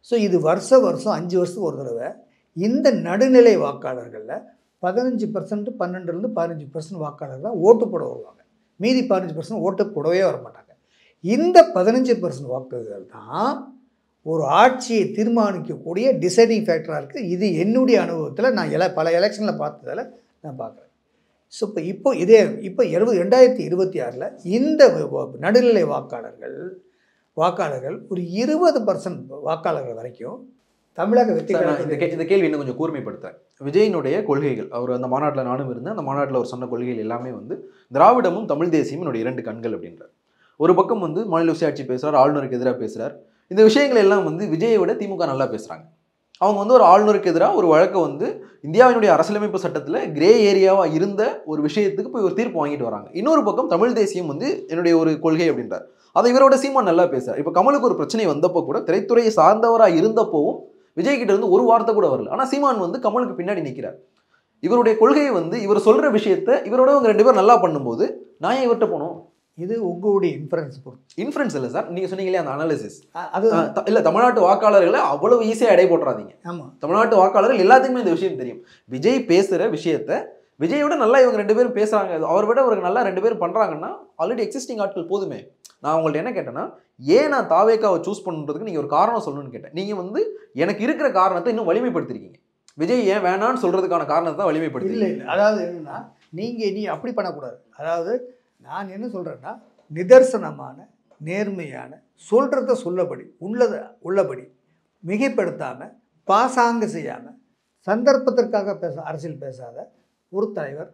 ஸோ இது வருஷம் 5 வருஷத்துக்கு ஒரு தடவை இந்த நடுநிலை வாக்காளர்களில் 15%, 12% 15% வாக்காளர்கள் தான் ஓட்டு போட வருவாங்க. மீதி 15% ஓட்டு போடவே வர மாட்டாங்க. இந்த 15% வாக்குகள் தான் ஒரு ஆட்சியை தீர்மானிக்கக்கூடிய டிசைடிங் ஃபேக்டராக இருக்குது. இது என்னுடைய அனுபவத்தில் நான் பல எலெக்ஷனில் பார்த்ததில் நான் பார்க்குறேன். ஸோ இப்போ 2026 இந்த நடுநிலை வாக்காளர்கள் ஒரு 20% வாக்காளர்கள் வரைக்கும் தமிழக வெற்றி. இந்த கேள்வி இன்னும் கொஞ்சம் கூர்மைப்படுத்துகிறேன். விஜயினுடைய கொள்கைகள், அவர் அந்த மாநாட்டில் நானும் இருந்தேன், அந்த மாநாட்டில் அவர் சொன்ன கொள்கைகள் எல்லாமே வந்து திராவிடமும் தமிழ் தேசியமும் என்னுடைய 2 கண்கள் அப்படின்றார். ஒரு பக்கம் வந்து மாநில சுயாட்சி பேசுகிறார், ஆளுநருக்கு எதிராக பேசுகிறார். இந்த விஷயங்கள் எல்லாம் வந்து விஜயை விட திமுக நல்லா பேசுகிறாங்க. அவங்க வந்து ஒரு ஆளுநருக்கு எதிராக ஒரு வழக்கை வந்து இந்தியாவினுடைய அரசியலமைப்பு சட்டத்தில் கிரே ஏரியாவாக இருந்த ஒரு விஷயத்துக்கு போய் ஒரு தீர்ப்பு வாங்கிட்டு வராங்க. இன்னொரு பக்கம் தமிழ் தேசியம் வந்து என்னுடைய ஒரு கொள்கை அப்படின்றார். அதை இவரோட சீமான் நல்லா பேசுகிறார். இப்போ கமலுக்கு ஒரு பிரச்சனை வந்தப்போ கூட, திரைத்துறையை சார்ந்தவராக இருந்தப்போவும் விஜய் கிட்ட இருந்து ஒரு வார்த்தை கூட வரல. ஆனால் சீமான் வந்து கமலுக்கு பின்னாடி நிற்கிறார். இவருடைய கொள்கையை வந்து இவர் சொல்கிற விஷயத்த இவரோட அவங்க 2 பேரும் நல்லா பண்ணும்போது நான் ஏன் இவர்கிட்ட போகணும்? இது உங்களுடைய இன்ஃப்ளூயன்ஸ் இல்லை சார். நீங்கள் சொன்னீங்களே அந்த அனாலிசிஸ், அது இல்லை. தமிழ்நாட்டு வாக்காளர்களை அவ்வளவு ஈஸியாக எடை போட்டுறாதீங்க. ஆமாம், தமிழ்நாட்டு வாக்காளர்கள் எல்லாத்துக்குமே இந்த விஷயம் தெரியும். விஜய் பேசுகிற விஷயத்த விஜயோட நல்லா இவங்க 2 பேரும் பேசுகிறாங்க, அவர் விட அவருக்கு நல்லா 2 பேரும் பண்ணுறாங்கன்னா ஆல்ரெடி எக்ஸிஸ்டிங் ஆட்கள் போதுமே. நான் உங்கள்ட்ட என்ன கேட்டேன்னா, ஏன் நான் தாவேக்காவை சூஸ் பண்ணுறதுக்கு நீங்கள் ஒரு காரணம் சொல்லணும்னு கேட்டேன். நீங்கள் வந்து எனக்கு இருக்கிற காரணத்தை இன்னும் வலிமைப்படுத்திருக்கீங்க. விஜய் ஏன் வேணான்னு சொல்கிறதுக்கான காரணத்தை தான் வலிமைப்படுத்தி. இல்லை, அதாவது என்னென்னா, நீ அப்படி பண்ணக்கூடாது. அதாவது நான் என்ன சொல்கிறேன்னா, நிதர்சனமான நேர்மையான, சொல்கிறத சொல்லபடி, உள்ளபடி மிகைப்படுத்தாமல், பாசாங்க செய்யாமல், சந்தர்ப்பத்திற்காக அரசியல் பேசாத ஒரு தலைவர்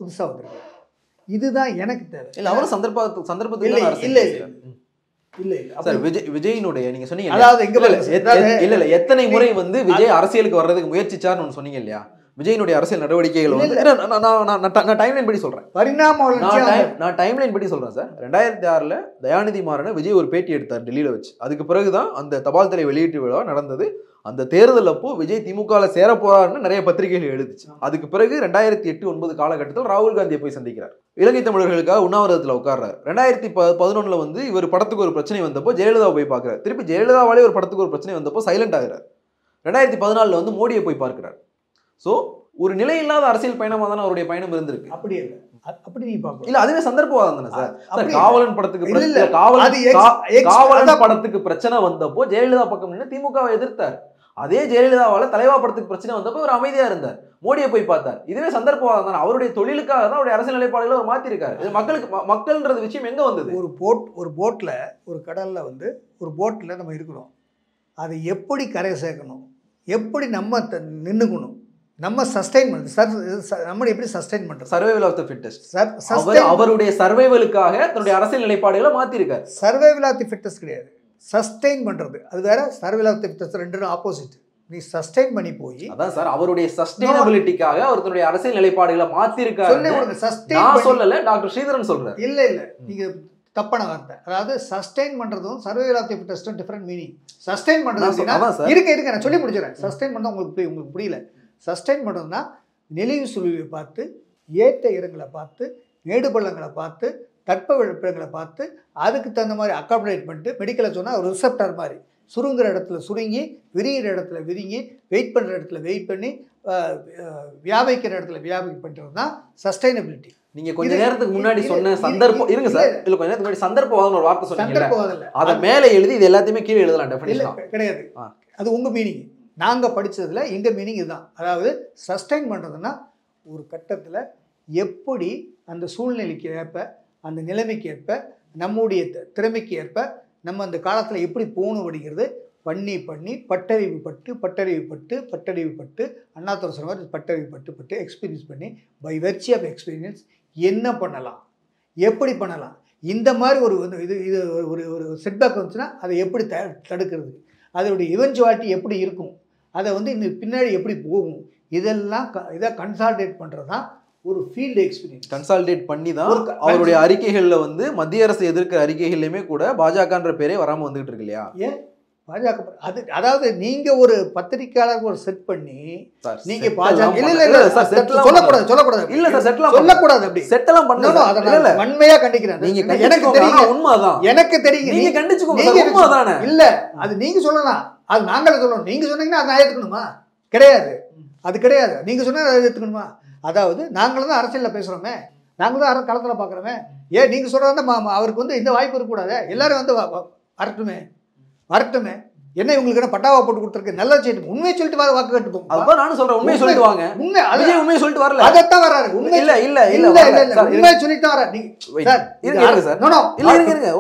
புதுசாக வந்திருக்காரு. இதுதான் எனக்கு தேவை. இல்லை, அவரும் சந்தர்ப்பத்துக்கு இல்லை சார். விஜயினுடைய நீங்க சொன்னீங்க, அதாவது இல்ல எத்தனை முறை வந்து விஜய் அரசியலுக்கு வர்றதுக்கு முயற்சிச்சார்னு ஒன்று சொன்னீங்க இல்லையா? விஜயினுடைய அரசியல் நடவடிக்கைகள் வந்து நான் டைம்லைன் படி சொல்றேன், நான் டைம்லைன் படி சொல்றேன் சார். 2006 தயாநிதி மாறனை விஜய் ஒரு பேட்டி எடுத்தார் டெல்லியில வச்சு. அதுக்கு பிறகுதான் அந்த தபால் தலை வெளியீட்டு விழா நடந்தது. அந்த தேர்தல் அப்போ விஜய் திமுகவில் சேர போறாருன்னு நிறைய பத்திரிகைகள் எழுதுச்சு. அதுக்கு பிறகு 2008-09 காலகட்டத்தில் ராகுல் காந்தியை போய் சந்திக்கிறார். இலங்கை தமிழர்களுக்காக உண்ணாவிரதத்தில் உட்கார்றாரு. 2011 வந்து இவர் படத்துக்கு ஒரு பிரச்சனை வந்தப்போ ஜெயலலிதா போய் பார்க்கிறார். திருப்பி ஜெயலலிதாவாலே ஒரு படத்துக்கு ஒரு பிரச்சனை வந்தப்போ சைலண்ட் ஆகிறார். 2014 வந்து மோடியை போய் பார்க்கிறார். ஸோ ஒரு நிலை இல்லாத அரசியல் பயணமாக தானே அவருடைய பயணம் இருந்திருக்கு. அப்படி இல்லை, அப்படி நீ பார்க்க இல்ல, அதுவே சந்தர்ப்பவாதம் தானே சார். காவலன் படத்துக்கு பிரச்சனை வந்தப்போ ஜெயலலிதா பக்கம் நின்று திமுகவை எதிர்த்தார். அதே ஜெயலலிதாவால தலைவா படத்துக்கு பிரச்சனை வந்தப்போ ஒரு அமைதியா இருந்தார், மோடியை போய் பார்த்தார். இதுவே சந்தர்ப்பவாதம் தானே. அவருடைய தொழிலுக்காக தான் அவருடைய அரசியல் நிலைப்பாடுகளை அவர் மாத்திருக்காரு. இது மக்கள்ன்றது விஷயம் எங்க வந்தது? ஒரு போட்ல, ஒரு கடல்ல வந்து ஒரு போட்ல நம்ம இருக்கிறோம். அதை எப்படி கரை சேர்க்கணும், எப்படி நம்ம நின்னுக்கணும், நம்ம சஸ்டைன் நம்ம எப்படி சஸ்டைன் பண்றோம்? Survival of the fittest. அவருடைய சர்வைவலுக்காக தன்னுடைய அரசியல் நிலைப்பாடுகளை மாத்திருக்காரு. சர்வைவல் ஆஃப் தி ஃபிட்டஸ்ட் கிடையாது, சஸ்டைன் பண்றது. அது வேற, சர்வைவல் ஆஃப் தி ஃபிட்டஸ்ட் ரெண்டும் ஆப்போசிட். நீ சஸ்டைன் பண்ணி போய், அதான் சார் அவருடைய சஸ்டைனபிலிட்டிக்காக அவர் தன்னுடைய அரசியல் நிலைப்பாடுகளை மாத்திருக்காரு. நான் சொல்லல, டாக்டர் ஸ்ரீதரன் சொல்றாரு. இல்ல நீங்க தப்பான வார்த்தை. அதாவது சஸ்டைன் பண்றதும் சர்வைவல் ஆஃப் தி ஃபிட்டஸ்டும் டிஃபரெண்ட் மீனிங். சஸ்டைன் பண்றது இருக்க நான் சொல்லி முடிச்சிடறேன். சஸ்டைன் பண்ணா உங்களுக்கு புரியல. சஸ்டைன் பண்ணுறதுனா நெளிவு சுழிவை பார்த்து, ஏற்ற இடங்களை பார்த்து, மேடு பள்ளங்களை பார்த்து, தட்பவெப்பங்களை பார்த்து, அதுக்கு தகுந்த மாதிரி அக்காமடேட் பண்ணிட்டு, மெடிக்கலை சொன்னால் ஒரு ரிசப்டர் மாதிரி சுருங்குற இடத்துல சுருங்கி, விரிகிற இடத்துல விரிங்கி, வெயிட் பண்ணுற இடத்துல வெயிட் பண்ணி, வியாபிக்கிற இடத்துல வியாபிக்க பண்ணுறது தான் சஸ்டைனபிலிட்டி. நீங்க கொஞ்ச நேரத்துக்கு முன்னாடி சொன்ன சந்தர்ப்பம் இருங்க சார். இல்ல கொஞ்ச நேரத்துக்கு முன்னாடி சந்தர்ப்பவாதம் ஒரு வார்த்தை சொன்னீங்க. சந்தர்ப்பவாதம் இல்ல, அதை மேலே எழுதி இது எல்லாத்தையுமே கீழே எழுதலாம். டெஃபினிஷன் கிடையாது, அது உங்க மீனிங். நாங்கள் படித்ததில் எங்கள் மீனிங் இதுதான். அதாவது சஸ்டைன் பண்ணுறதுன்னா ஒரு கட்டத்தில் எப்படி அந்த சூழ்நிலைக்கு ஏற்ப, அந்த நிலைமைக்கு ஏற்ப, நம்முடைய திறமைக்கு ஏற்ப நம்ம அந்த காலத்தில் எப்படி போகணும் அப்படிங்கிறது பண்ணி பட்டறிவு பட்டு அண்ணாதுரை சொன்ன மாதிரி பட்டறிவு பட்டு எக்ஸ்பீரியன்ஸ் பண்ணி, பை வெர்ச்சி ஆஃப் எக்ஸ்பீரியன்ஸ் என்ன பண்ணலாம், எப்படி பண்ணலாம், இந்த மாதிரி ஒரு இது ஒரு செட்பேக் வந்துச்சுன்னா அதை எப்படி தடுக்கிறது, அதனுடைய இவென்ச்சுவாலிட்டி எப்படி இருக்கும், அதை வந்து இந்த பின்னாடி எப்படி போகும், இதை கன்சால்டேட் பண்ணுறது தான் ஒரு ஃபீல்டு எக்ஸ்பீரியன்ஸ். கன்சால்டேட் பண்ணி தான் அவருடைய அறிக்கைகளில் வந்து மத்திய அரசு எதிர்க்கிற அறிக்கைகள்லையுமே கூட பாஜகன்ற பேரே வராமல் வந்துகிட்டு இருக்கு இல்லையா? ஏன் பாஜக அதாவது நீங்க ஒரு பத்திரிக்கையாளர் ஒரு செட் பண்ணி நீங்க பாஜக சொல்லக்கூடாது இல்ல சார், சொல்லக்கூடாது, அப்படி செட்டெல்லாம் பண்ணணும். வன்மையா கண்டிக்கிறேன். நீங்க எனக்கு தெரியும், உண்மைதான், எனக்கு தெரியும், நீங்க கண்டிச்சுக்கோங்க. இல்ல அது நீங்க சொல்லலாம், அது நாங்களே சொல்லணும். நீங்க சொன்னீங்கன்னா அதை ஏற்றுக்கணுமா? கிடையாது, அது கிடையாது. நீங்க சொன்னா அதை ஏற்றுக்கணுமா? அதாவது நாங்களும் தான் அரசியலில் பேசுகிறோமே, நாங்களும் தான் களத்தில் பார்க்குறோமே. ஏன் நீங்கள் சொல்கிறதா அவருக்கு வந்து இந்த வாய்ப்பு இருக்கக்கூடாது? எல்லாரும் வந்து வரட்டுமே. என்ன இவங்களுக்கு என்ன பட்டாவா போட்டு கொடுத்துருக்கு? நல்லா செய்யணும், உண்மையை சொல்லிட்டு வாக்கு கட்டுப்போம். அதான் நானும் சொல்கிறேன், உண்மையை சொல்லிட்டு வாங்க. உண்மையை சொல்லிட்டு வரல, அதைத்தான் வர்றாரு. உண்மை உண்மையை சொல்லிட்டு வர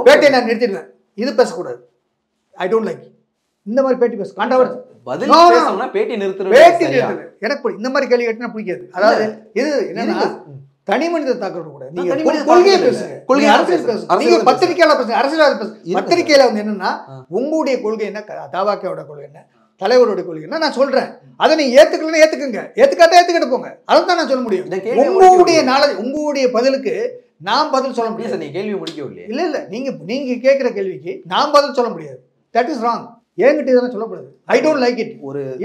பேட்டியை நான் நிறுத்திடுவேன். இது பேசக்கூடாது, ஐ டோன்ட் லைக் இந்த மாதிரி பேட்டி பேச காண்டவர்ஸ். பேட்டி நிறுத்துறது எனக்கு இந்த மாதிரி கேள்வி கேட்டா பிடிக்காது. அதாவது இது என்னன்னா தனி மனித தாக்குறது கூட. நீங்க கொள்கையை பேசுங்க, கொள்கை அரசியல் பேசுங்க. நீங்க பத்திரிக்கையாளர் பேசுங்க, அரசியல் பேசுங்க. பத்திரிக்கையில வந்து என்னன்னா உங்களுடைய கொள்கை என்ன, தாவாக்காவோட கொள்கை என்ன, தலைவருடைய கொள்கை என்ன நான் சொல்றேன். அதை நீங்க ஏத்துக்கலன்னா ஏத்துக்குங்க, ஏத்துக்காட்டா ஏத்துக்கிட்டு போங்க. அதான் நான் சொல்ல முடியும். உங்களுடைய நாலேஜ், உங்களுடைய பதிலுக்கு நான் பதில் சொல்ல முடியாது. நீங்க கேள்வி முடிக்கவில்லை. இல்ல நீங்க கேட்கிற கேள்விக்கு நான் பதில் சொல்ல முடியாது. That is wrong. ஏங்கிட்ட இதெல்லாம் சொல்லக்கூடாது. I don't like it.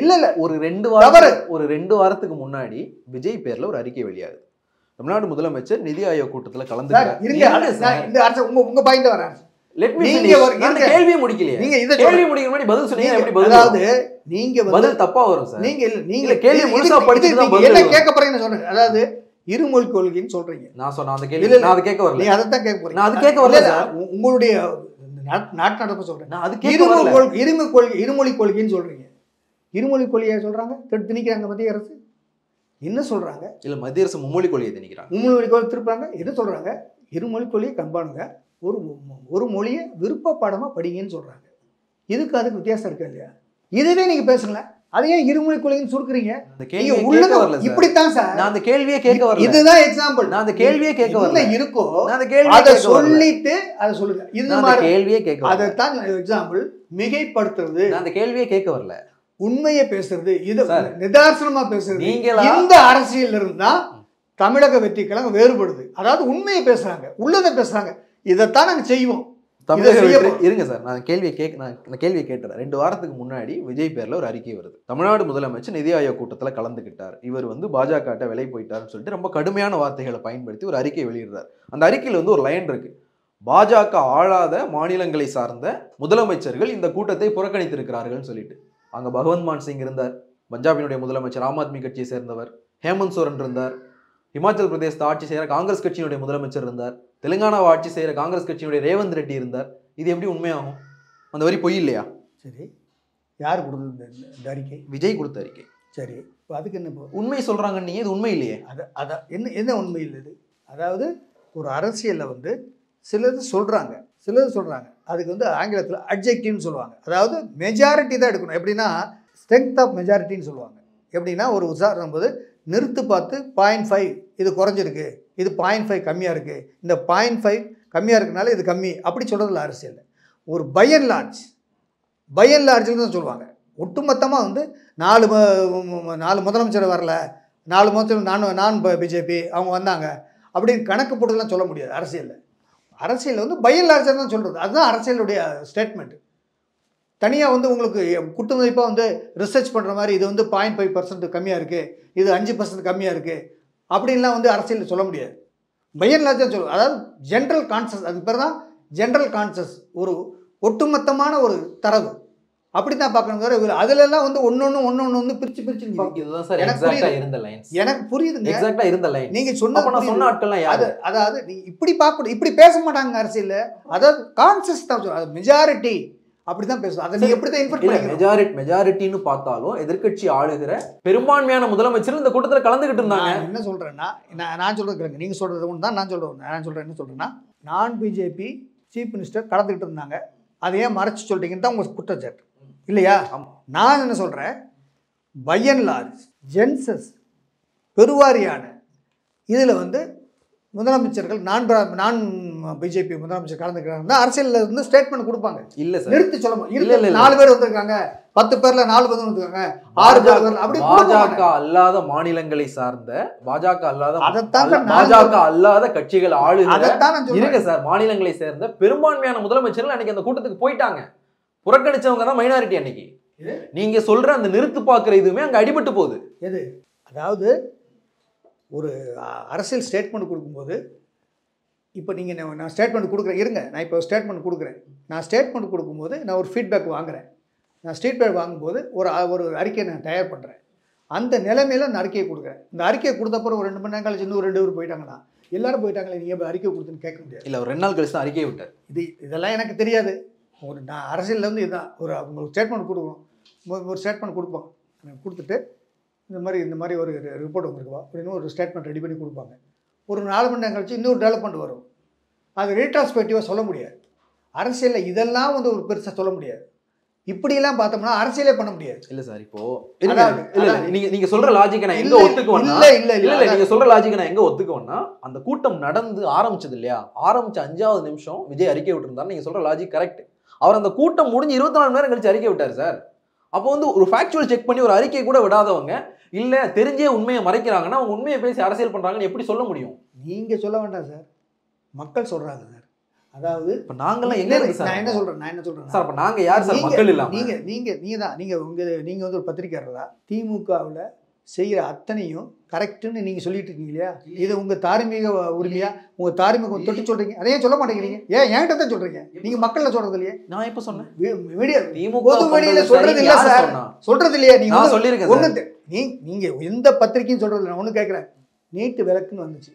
இல்ல ஒரு 2 வாரத்துக்கு முன்னாடி விஜய் பேர்ல ஒரு அறிக்கை வெளியாகுது. தமிழ்நாடு முதலமைச்சர் நிதி ஆயோக் கூட்டத்தில் கலந்து உங்க பாயிண்ட் வர கேள்வியே முடிக்கலையே. நீங்க இத கேள்வி முடிக்கிற முன்னாடி பதில் சொன்னீங்க, எப்படி பதில்? அதாவது நீங்க பதில் தப்பா வரும் சார். நீங்க கேள்வி முழுசா படிச்சு தான் பதில் என்ன கேட்க போறீங்கன்னு சொல்றேன். அதாவது இருமொழி கொள்கைன்னு சொல்றீங்க. நான் சொன்ன அந்த கேள்வி நான் அதை கேட்க வரல. நீங்க அதை தான் கேட்க போறீங்க. நான் அது கேட்க வரல சார். உங்களுடைய நாட்டு நடப்பு சொல்றேன். நான் அது கேட்க வரல. இருமொழி கொள்கைன்னு சொல்றீங்க. இருமொழி கொள்கையை சொல்றாங்க, திணிக்கிறாங்க மத்திய அரசு. என்ன சொல்றாங்க? இல்ல மத்திய அரசு மும்மொழி கொள்கையை திணிக்கிறாங்க. மும்மொழி கொள்கை திருப்பாங்க. என்ன சொல்றாங்க? இருமொழி கொள்கையை கண்பானுங்க, ஒரு மொழியை விருப்ப பாடமாக படிங்கன்னு சொல்கிறாங்க. அதுக்கு வித்தியாசம் இருக்கா இல்லையா? இதுவே நீங்கள் பேசுங்களேன், அதையே இருமொழி கொள்கைன்னு சுருக்குறீங்க. இப்படித்தான் சார். நான் அந்த கேள்வியே கேட்க வரல. இதுதான் எக்ஸாம்பிள். நான் அந்த கேள்வியே கேட்க வரல. இருக்கோ அதை சொல்லிட்டு அதை சொல்லுங்க. இது மாதிரி கேள்வியே கேட்க, அதைத்தான் எக்ஸாம்பிள். மிகைப்படுத்துறது, அந்த கேள்வியே கேட்க வரல. உண்மையை பேசுறது, இது நிதார்சனமா பேசுறது. இந்த அரசியல் இருந்தா தமிழக வெற்றி கழகம் வேறுபடுது. அதாவது உண்மையை பேசுறாங்க, உள்ளதை பேசுறாங்க. இதைத்தான் நாங்க செய்வோம். இருங்க சார், நான் கேள்வியை கேட்டுறேன். 2 வாரத்துக்கு முன்னாடி விஜய் பேர்ல ஒரு அறிக்கை வருது. தமிழ்நாடு முதலமைச்சர் நிதி ஆயோக் கூட்டத்தில் கலந்துக்கிட்டார், இவர் வந்து பாஜக விலை போயிட்டாருன்னு சொல்லிட்டு ரொம்ப கடுமையான வார்த்தைகளை பயன்படுத்தி ஒரு அறிக்கை வெளியிடுறார். அந்த அறிக்கையில் வந்து ஒரு லைன் இருக்கு, பாஜக ஆளாத மாநிலங்களை சார்ந்த முதலமைச்சர்கள் இந்த கூட்டத்தை புறக்கணித்திருக்கிறார்கள் சொல்லிட்டு. அங்க பகவந்த் மான் சிங் இருந்தார், பஞ்சாபினுடைய முதலமைச்சர், ஆம் ஆத்மி கட்சியை சேர்ந்தவர். ஹேமந்த் சோரன் இருந்தார், இமாச்சல் பிரதேசத்தை ஆட்சி செய்கிற காங்கிரஸ் கட்சியினுடைய முதலமைச்சர் இருந்தார். தெலுங்கானாவை ஆட்சி செய்கிற காங்கிரஸ் கட்சியினுடைய ரேவந்த் ரெட்டி இருந்தார். இது எப்படி உண்மையாகும்? அந்த வரி பொய் இல்லையா? சரி, யார் கொடுத்தது இந்த அறிக்கை? விஜய் கொடுத்த அறிக்கை. சரி, இப்போ அதுக்கு என்ன உண்மை சொல்றாங்க? நீங்க இது உண்மை இல்லையே. அதான் என்ன உண்மை இல்லது? அதாவது ஒரு அரசியலில் வந்து சிலது சொல்கிறாங்க, அதுக்கு வந்து ஆங்கிலத்தில் அட்ஜெக்டிவ்னு சொல்லுவாங்க. அதாவது மெஜாரிட்டி தான் எடுக்கணும். எப்படின்னா ஸ்ட்ரென்த் ஆஃப் மெஜாரிட்டின்னு சொல்லுவாங்க. எப்படின்னா ஒரு உதாரணம் போது நிறுத்து பார்த்து 0.5 இது குறைஞ்சிருக்கு, இது 0.5 கம்மியாக இருக்குது, இந்த 0.5 கம்மியாக இருக்கனால இது கம்மி, அப்படி சொல்கிறதில்ல அரசியல். ஒரு பை அண்ட் லார்ஜில் தான் சொல்லுவாங்க. ஒட்டுமொத்தமாக வந்து 4 முதலமைச்சர் வரல, 4 முதலமைச்சர் நான் பிஜேபி அவங்க வந்தாங்க அப்படின்னு கணக்கு போட்டுலாம் சொல்ல முடியாது அரசியலில் வந்து பை அண்ட் லார்ஜாக தான் சொல்கிறது. அதுதான் அரசியலுடைய ஸ்டேட்மெண்ட். தனியாக வந்து உங்களுக்கு குட்டு மதிப்பாக வந்து ரிசர்ச் பண்ணுற மாதிரி இது வந்து 0.5% கம்மியாக இருக்குது, இது 5% கம்மியாக இருக்குது அப்படின்லாம் வந்து அரசியலில் சொல்ல முடியாது. பை அண்ட் லார்ஜாக சொல்லுவோம். அதாவது ஜென்ரல் கான்சஸ், அது பேர் தான் ஜென்ரல் கான்சஸ். ஒரு ஒட்டுமொத்தமான ஒரு தரவு அப்படி தான் பார்க்கணும். அதுலலாம் வந்து ஒன்று வந்து பிரித்து எனக்கு புரியுதுங்க. நீங்கள் சொன்ன அதாவது நீங்கள் இப்படி பார்க்கணும், இப்படி பேச மாட்டாங்க அரசியலில். அதாவது கான்சஸ் தான் சொல்லுவாங்க, மெஜாரிட்டி அப்படி தான் பேசுவோம். அதை நீங்கள் எப்படி தான் இன்ஃபர்ட் பண்ணி மெஜாரிட்டின்னு பார்த்தாலும் எதிர்கட்சி ஆளுகிற பெரும்பான்மையான முதலமைச்சர் இந்த கூட்டத்தில் கலந்துக்கிட்டு இருந்தாங்க. என்ன சொல்கிறேன்னா, நான் சொல்கிறேன், நீங்கள் சொல்கிறது ஒன்று தான் நான் சொல்கிறேன். என்ன சொல்கிறேன்னா, நான் பிஜேபி சீஃப் மினிஸ்டர் கலந்துக்கிட்டு இருந்தாங்க, அதை ஏன் மறைச்சி சொல்லிட்டீங்கன்னு தான் உங்கள் குற்றச்சாட்டு இல்லையா? நான் என்ன சொல்கிறேன், பை அண்ட் லார்ஜ் ஜென்சஸ் பெருவாரியான இதில் வந்து முதலமைச்சர்கள் நான் பிஜேபி முதலமைச்சர் கலந்துக்கிறாங்க அரசியலில் இருந்து ஸ்டேட்மெண்ட் கொடுப்பாங்க. இல்லை சார், நிறுத்தி சொல்ல முடியும். 4 பேர் வந்திருக்காங்க, 10 பேர்ல 4 பேர் வந்திருக்காங்க, 6 பேர் அப்படி. பாஜக அல்லாத மாநிலங்களை சார்ந்த பாஜக அல்லாத கட்சிகள் ஆளுங்க சார், மாநிலங்களை சேர்ந்த பெரும்பான்மையான முதலமைச்சர்கள் அன்னைக்கு அந்த கூட்டத்துக்கு போயிட்டாங்க. புறக்கணிச்சவங்க தான் மைனாரிட்டி. அன்னைக்கு நீங்க சொல்ற அந்த நிறுத்து பார்க்குற இதுவுமே அங்கே அடிபட்டு போகுது. எது? அதாவது ஒரு அரசியல் ஸ்டேட்மெண்ட் கொடுக்கும்போது, இப்போ நீங்கள் நான் ஸ்டேட்மெண்ட் கொடுக்குறேன், இருங்க, நான் இப்போ ஸ்டேட்மெண்ட் கொடுக்குறேன். நான் ஸ்டேட்மெண்ட் கொடுக்கும்போது நான் ஒரு ஃபீட்பேக் வாங்குகிறேன். நான் ஃபீட்பேக் வாங்கும்போது ஒரு அறிக்கையை நான் தயார் பண்ணுறேன். அந்த நிலைமையில் அந்த அறிக்கையை கொடுக்குறேன். இந்த அறிக்கையை கொடுத்தப்பறம் ஒரு 2 மணி நேரம் கழிச்சு இன்னும் 2 பேர் போயிட்டாங்கன்னா, எல்லாரும் போயிட்டாங்களே, நீங்கள் இப்போ அறிக்கை கொடுத்துன்னு கேட்க முடியாது. இல்லை, ஒரு 2 நாள் கழிச்சு தான் அறிக்கையை விட்டார். இதெல்லாம் எனக்கு தெரியாது. நான் அரசியலில் வந்து இதுதான் உங்களுக்கு ஸ்டேட்மெண்ட் கொடுக்கணும். ஒரு ஸ்டேட்மெண்ட் கொடுப்போம், கொடுத்துட்டு இந்த மாதிரி ஒரு ரிப்போர்ட் வந்துருக்குவா அப்படின்னு ஒரு ஸ்டேட்மெண்ட் ரெடி பண்ணி கொடுப்பாங்க. ஒரு 4 மணி நேரம் கழிச்சு இன்னொரு டெவலப்மெண்ட் வரும். அது ரீட்ராஸ்பெக்டிவாக சொல்ல முடியாது. அரசியலில் இதெல்லாம் வந்து ஒரு பெருசாக சொல்ல முடியாது. இப்படியெல்லாம் பார்த்தோம்னா அரசியலே பண்ண முடியாது. இல்லை சார், இப்போ நீங்க சொல்ற லாஜிக்கை நான் எங்க ஒத்துக்குவேன்னா, இல்ல நீங்க சொல்ற லாஜிக்கை நான் எங்க ஒத்துக்குவேன்னா, அந்த கூட்டம் நடந்து ஆரம்பிச்சது இல்லையா, ஆரம்பிச்ச 5வது நிமிஷம் விஜய் அறிக்கை விட்டுருந்தாரு. நீங்க சொல்ற லாஜிக் கரெக்ட். அவர் அந்த கூட்டம் முடிஞ்சு 24 மணி நேரம் கழிச்சு அறிக்கை விட்டார் சார். அப்போ வந்து ஒரு ஃபேக்சுவல் செக் பண்ணி ஒரு அறிக்கை கூட விடாதவங்க, இல்லை தெரிஞ்சே உண்மையை மறைக்கிறாங்கன்னா அவங்க உண்மையை பேசி அரசியல் பண்ணுறாங்கன்னு எப்படி சொல்ல முடியும்? நீங்கள் சொல்ல வேண்டாம் சார், மக்கள் சொல்கிறாங்க சார். அதாவது இப்போ நாங்களாம் எங்கே இருக்கு சார்? நான் என்ன சொல்கிறேன் சார், அப்போ நாங்கள் யார் சார்? மக்கள் இல்லாமல் நீங்கள் வந்து ஒரு பத்திரிக்கையாளரா திமுகவில் செய்கிற அத்தனையும் கரெக்டுன்னு நீங்கள் சொல்லிட்டு இருக்கீங்க இல்லையா? இது உங்கள் தார்மீக உரிமையா, உங்கள் தார்மீக தொட்டி சொல்கிறீங்க, அதையே சொல்ல மாட்டேங்கிறீங்க. ஏன் என்கிட்ட தான் சொல்கிறீங்க, நீங்கள் மக்களில் சொல்கிறது இல்லையே. நான் எப்போ சொன்னேன்? பொது வெளியில் சொல்கிறது இல்லை சார், சொல்கிறது இல்லையா? நீங்கள் சொல்லியிருக்கேன் ஒன்று. நீங்கள் எந்த பத்திரிக்கையும் சொல்கிறது இல்லை. நான் ஒன்று கேட்குறேன், நீட்டு விளக்குன்னு வந்துச்சு,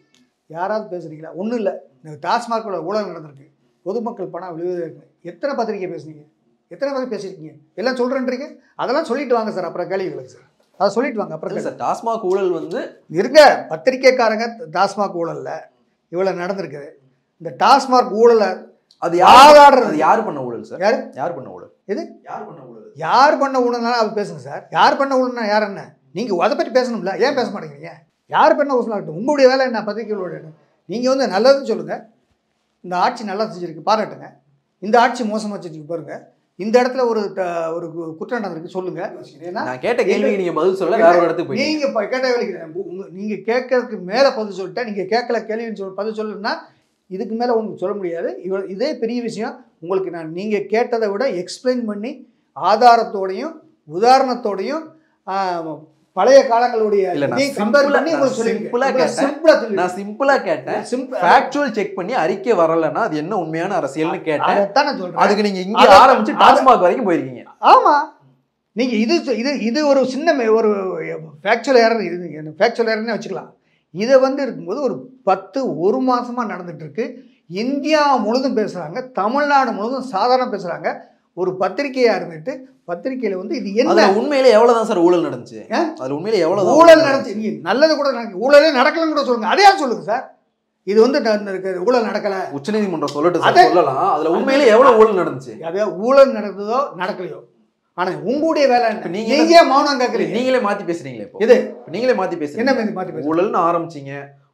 யாராவது பேசுகிறீங்களா? ஒன்றும் இல்லை. இந்த டாஸ்மார்க்கோட ஊழல் நடந்திருக்கு, பொதுமக்கள் பணம் விழுவதற்கு எத்தனை பத்திரிக்கை பேசுனீங்க, எத்தனை பேர் பேசியிருக்கீங்க? எல்லாம் சொல்கிறேன்றீங்க. அதெல்லாம் சொல்லிட்டு வாங்க சார், அப்புறம் கேள்விகளுக்கு சார் அதை சொல்லிட்டு வாங்க. அப்புறம் சார், டாஸ்மாக் ஊழல் வந்து இருங்க, பத்திரிக்கைக்காரங்க டாஸ்மாக் ஊழலில் இவ்வளோ நடந்திருக்குது. இந்த டாஸ்மாக் ஊழலை அது யார் பண்ண ஊழல் சார்? யார் பண்ண ஊழல்? எது யார் பண்ண ஊழல்னாலும் அது பேசுங்க சார். யார் பண்ண ஊழல்னா யார் என்ன? நீங்கள் அதை பற்றி பேசணும்ல, ஏன் பேச மாட்டேங்கிறீங்க? யார் பண்ண ஊழலாகட்டும், உங்களுடைய வேலை என்ன? பத்திரிகைகளோட நீங்கள் வந்து நல்லதுன்னு சொல்லுங்கள், இந்த ஆட்சி நல்லா செஞ்சுருக்கு பாராட்டுங்க, இந்த ஆட்சி மோசமாக செஞ்சுருக்கு பாருங்கள், இந்த இடத்துல ஒரு குற்றம் நடந்திருக்கு சொல்லுங்க. நான் கேட்ட கேள்விக்கு நீங்க பதில் சொல்ல வேற ஒரு இடத்துக்கு போய் நீங்க கேட்ட கேள்விக்கு நீங்க கேட்கறதுக்கு மேல பதில் சொல்லிட்டா, நீங்க கேட்கல கேள்வின்னு பதில் சொல்லணும்னா இதுக்கு மேல உங்களுக்கு சொல்ல முடியாது. இதே பெரிய விஷயம். உங்களுக்கு நான் நீங்க கேட்டதை விட எக்ஸ்பிளைன் பண்ணி ஆதாரத்தோடையும் உதாரணத்தோடையும் பழைய காலங்களுடைய கம்பேர் பண்ணி உங்களுக்கு சொல்லிருக்கேன். நான் சிம்பிளா கேட்டேன், ஃபேக்சுவல் செக் பண்ணி அறிக்கை வரலன்னா அது என்ன உண்மையான அரசியல்னு கேட்டேன். அதான் நான் சொல்றேன். அதுக்கு நீங்க இங்க ஆரம்பிச்சு டாஸ்மாக் வரைக்கும் போயிருக்கீங்க. ஆமா, நீங்க இது ஒரு சின்ன ஒரு ஃபேக்சுவல் எரர், இது ஃபேக்சுவல் எரர்னே வச்சுக்கலாம். இதை வந்து இருக்கும்போது ஒரு மாசமா நடந்துட்டு இருக்கு. இந்தியா முழுதும் பேசுறாங்க, தமிழ்நாடு முழுதும் சாதாரண பேசுறாங்க. ஒரு பத்திரிகையா இருந்துட்டு பத்திரிகையில வந்து இது என்ன உண்மையிலே எவ்வளவுதான் சார் ஊழல் நடந்துச்சு? அதுல உண்மையிலே எவ்வளவு ஊழல் நடந்துச்சு? நீங்க நல்லது கூட ஊழலே நடக்கலன்னு கூட சொல்லுங்க, அதையா சொல்லுங்க சார். இது வந்து ஊழல் நடக்கல, உச்சநீதிமன்றம் சொல்லலாம். அதுல உண்மையிலே எவ்வளவு ஊழல் நடந்துச்சு? அதே ஊழல் நடந்ததோ நடக்கலையோ, ஆனா உங்களுடைய வேலை நீங்க மௌனம் கேட்கறீங்க. நீங்களே மாத்தி பேசுறீங்களே. இப்போ இது நீங்களே மாத்தி பேசுறீங்க. என்ன மாத்தி பேசுறீங்க? ஊழல்னு ஆரம்பிச்சீங்க,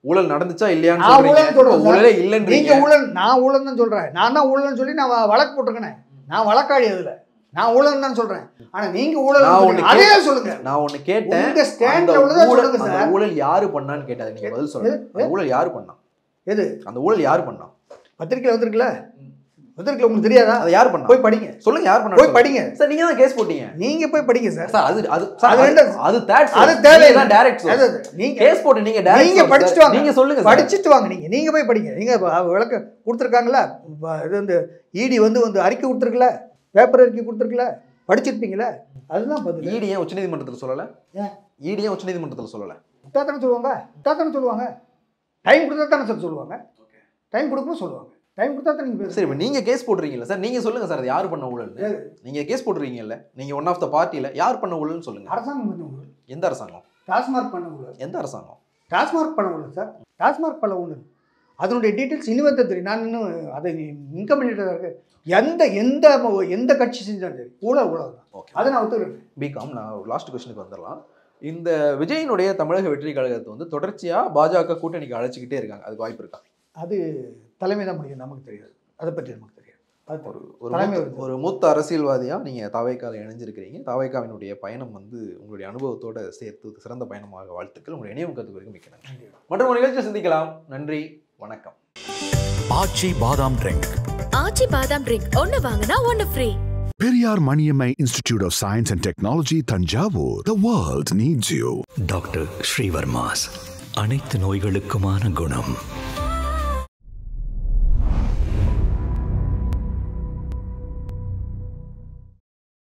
ஊழல் நடந்துச்சா இல்லையான்னு சொல்றீங்க. ஊழலே இல்லன்னு நீங்க ஊழல், நான் ஊழல் தான் சொல்றேன். நான் தான் ஊழல்னு சொல்லி நான் வழக்கு போட்டுருக்கேன். நான் வழக்காடி அதுல நான் ஊழல் தான் சொல்றேன். ஆனா நீங்க ஊழல் அதே சொல்லுங்க. நான் ஒண்ணு கேட்டேன், உங்க ஸ்டாண்ட்ல உள்ளத சொல்லுங்க சார். ஊழல் யாரு பண்ணான்னு கேட்டாரு, நீங்க பதில் சொல்லுங்க. ஊழல் யாரு பண்ணா? எது அந்த ஊழல் யாரு பண்ணா? பத்திரிக்கையில வந்திருக்குல, பத்திரிக்கையில உங்களுக்கு தெரியாதா? அது யார் பண்ணா? போய் படிங்க, சொல்லுங்க யார் பண்ணா. போய் படிங்க சார். நீங்க தான் கேஸ் போட்டீங்க, நீங்க போய் படிங்க சார். அது தேவையில்லை. டைரக்ட் நீங்க கேஸ் போட்டு நீங்க நீங்க படிச்சுட்டு வாங்க. நீங்க சொல்லுங்க, படிச்சுட்டு வாங்க. நீங்க போய் படிங்க. நீங்க விளக்க கொடுத்துருக்காங்களா? இது வந்து இடி வந்து அறிக்கை கொடுத்துருக்குல, பேப்பர் அறிக்கை கொடுத்துருக்குல, படிச்சிருப்பீங்களா? அதுதான் பதில். இடி ஏன் உச்சநீதிமன்றத்தில் சொல்லல? இடி ஏன் உச்சநீதிமன்றத்தில் சொல்லல? விட்டாத்தானே சொல்லுவாங்க. டைம் கொடுத்தா தானே சார் சொல்லுவாங்க. டைம் கொடுக்கணும் சொல்லுவாங்க. டைம் கொடுத்தா தான் நீங்க சரி. இப்போ நீங்க கேஸ் போடுறீங்கல்ல சார், நீங்க சொல்லுங்க சார், அது யார் பண்ண ஊழல்? நீங்க கேஸ் போடுறீங்கல்ல, நீங்க ஒன் ஆஃப் த பார்ட்டில யார் பண்ண ஊழல்னு சொல்லுங்க. அரசாங்கம் பண்ண ஊழல். எந்த அரசாங்கம்? டாஸ்மார்க் பண்ண ஊழல். எந்த அரசாங்கம்? டாஸ்மார்க் பண்ண ஊழல் சார். டாஸ்மார்க் பண்ண ஊழல். அதனுடைய டீட்டெயில்ஸ் இனிமே தெரியும். நான் இன்னும் அதை இன்கம் பண்ணிட்டு இருக்கு. எந்த கட்சி செஞ்சாலும் சரி ஊழல் தான். அதை நான் ஒத்துக்கிறேன். பிகாம். நான் லாஸ்ட் கொஸ்டினுக்கு வந்துடலாம். இந்த விஜயனுடைய தமிழக வெற்றி கழகத்தை வந்து தொடர்ச்சியா பாஜக கூட்டணிக்கு அழைச்சிக்கிட்டே இருக்காங்க. அதுக்கு வாய்ப்பு இருக்கா? அது தலைமை தான் முடியும், நமக்கு தெரியாது. அதை பற்றி நமக்கு தெரியாது. ஒரு மூத்த அரசியல்வாதியா நீங்க தாவேக்கால இணைஞ்சிருக்கிறீங்க. தாவேக்காவினுடைய பயணம் வந்து உங்களுடைய அனுபவத்தோட சேர்த்து சிறந்த பயணமாக வாழ்த்துக்கள். உங்களுடைய இணையம் கருத்து வரைக்கும் மிக்க நன்றி. மற்றும் ஒரு நிகழ்ச்சியை சந்திக்கலாம். நன்றி, வணக்கம். ஆச்சி பாதாம் ட்ரிங்க். ஆச்சி பாதாம் ட்ரிங்க் ஒன்னு வாங்கினா ஒன்னு free. Periyar Maniammai Institute of Science and Technology, Thanjavur. The world needs you. Doctor Srivarmas. அனைத்து நோய்களுக்குமான குணம்.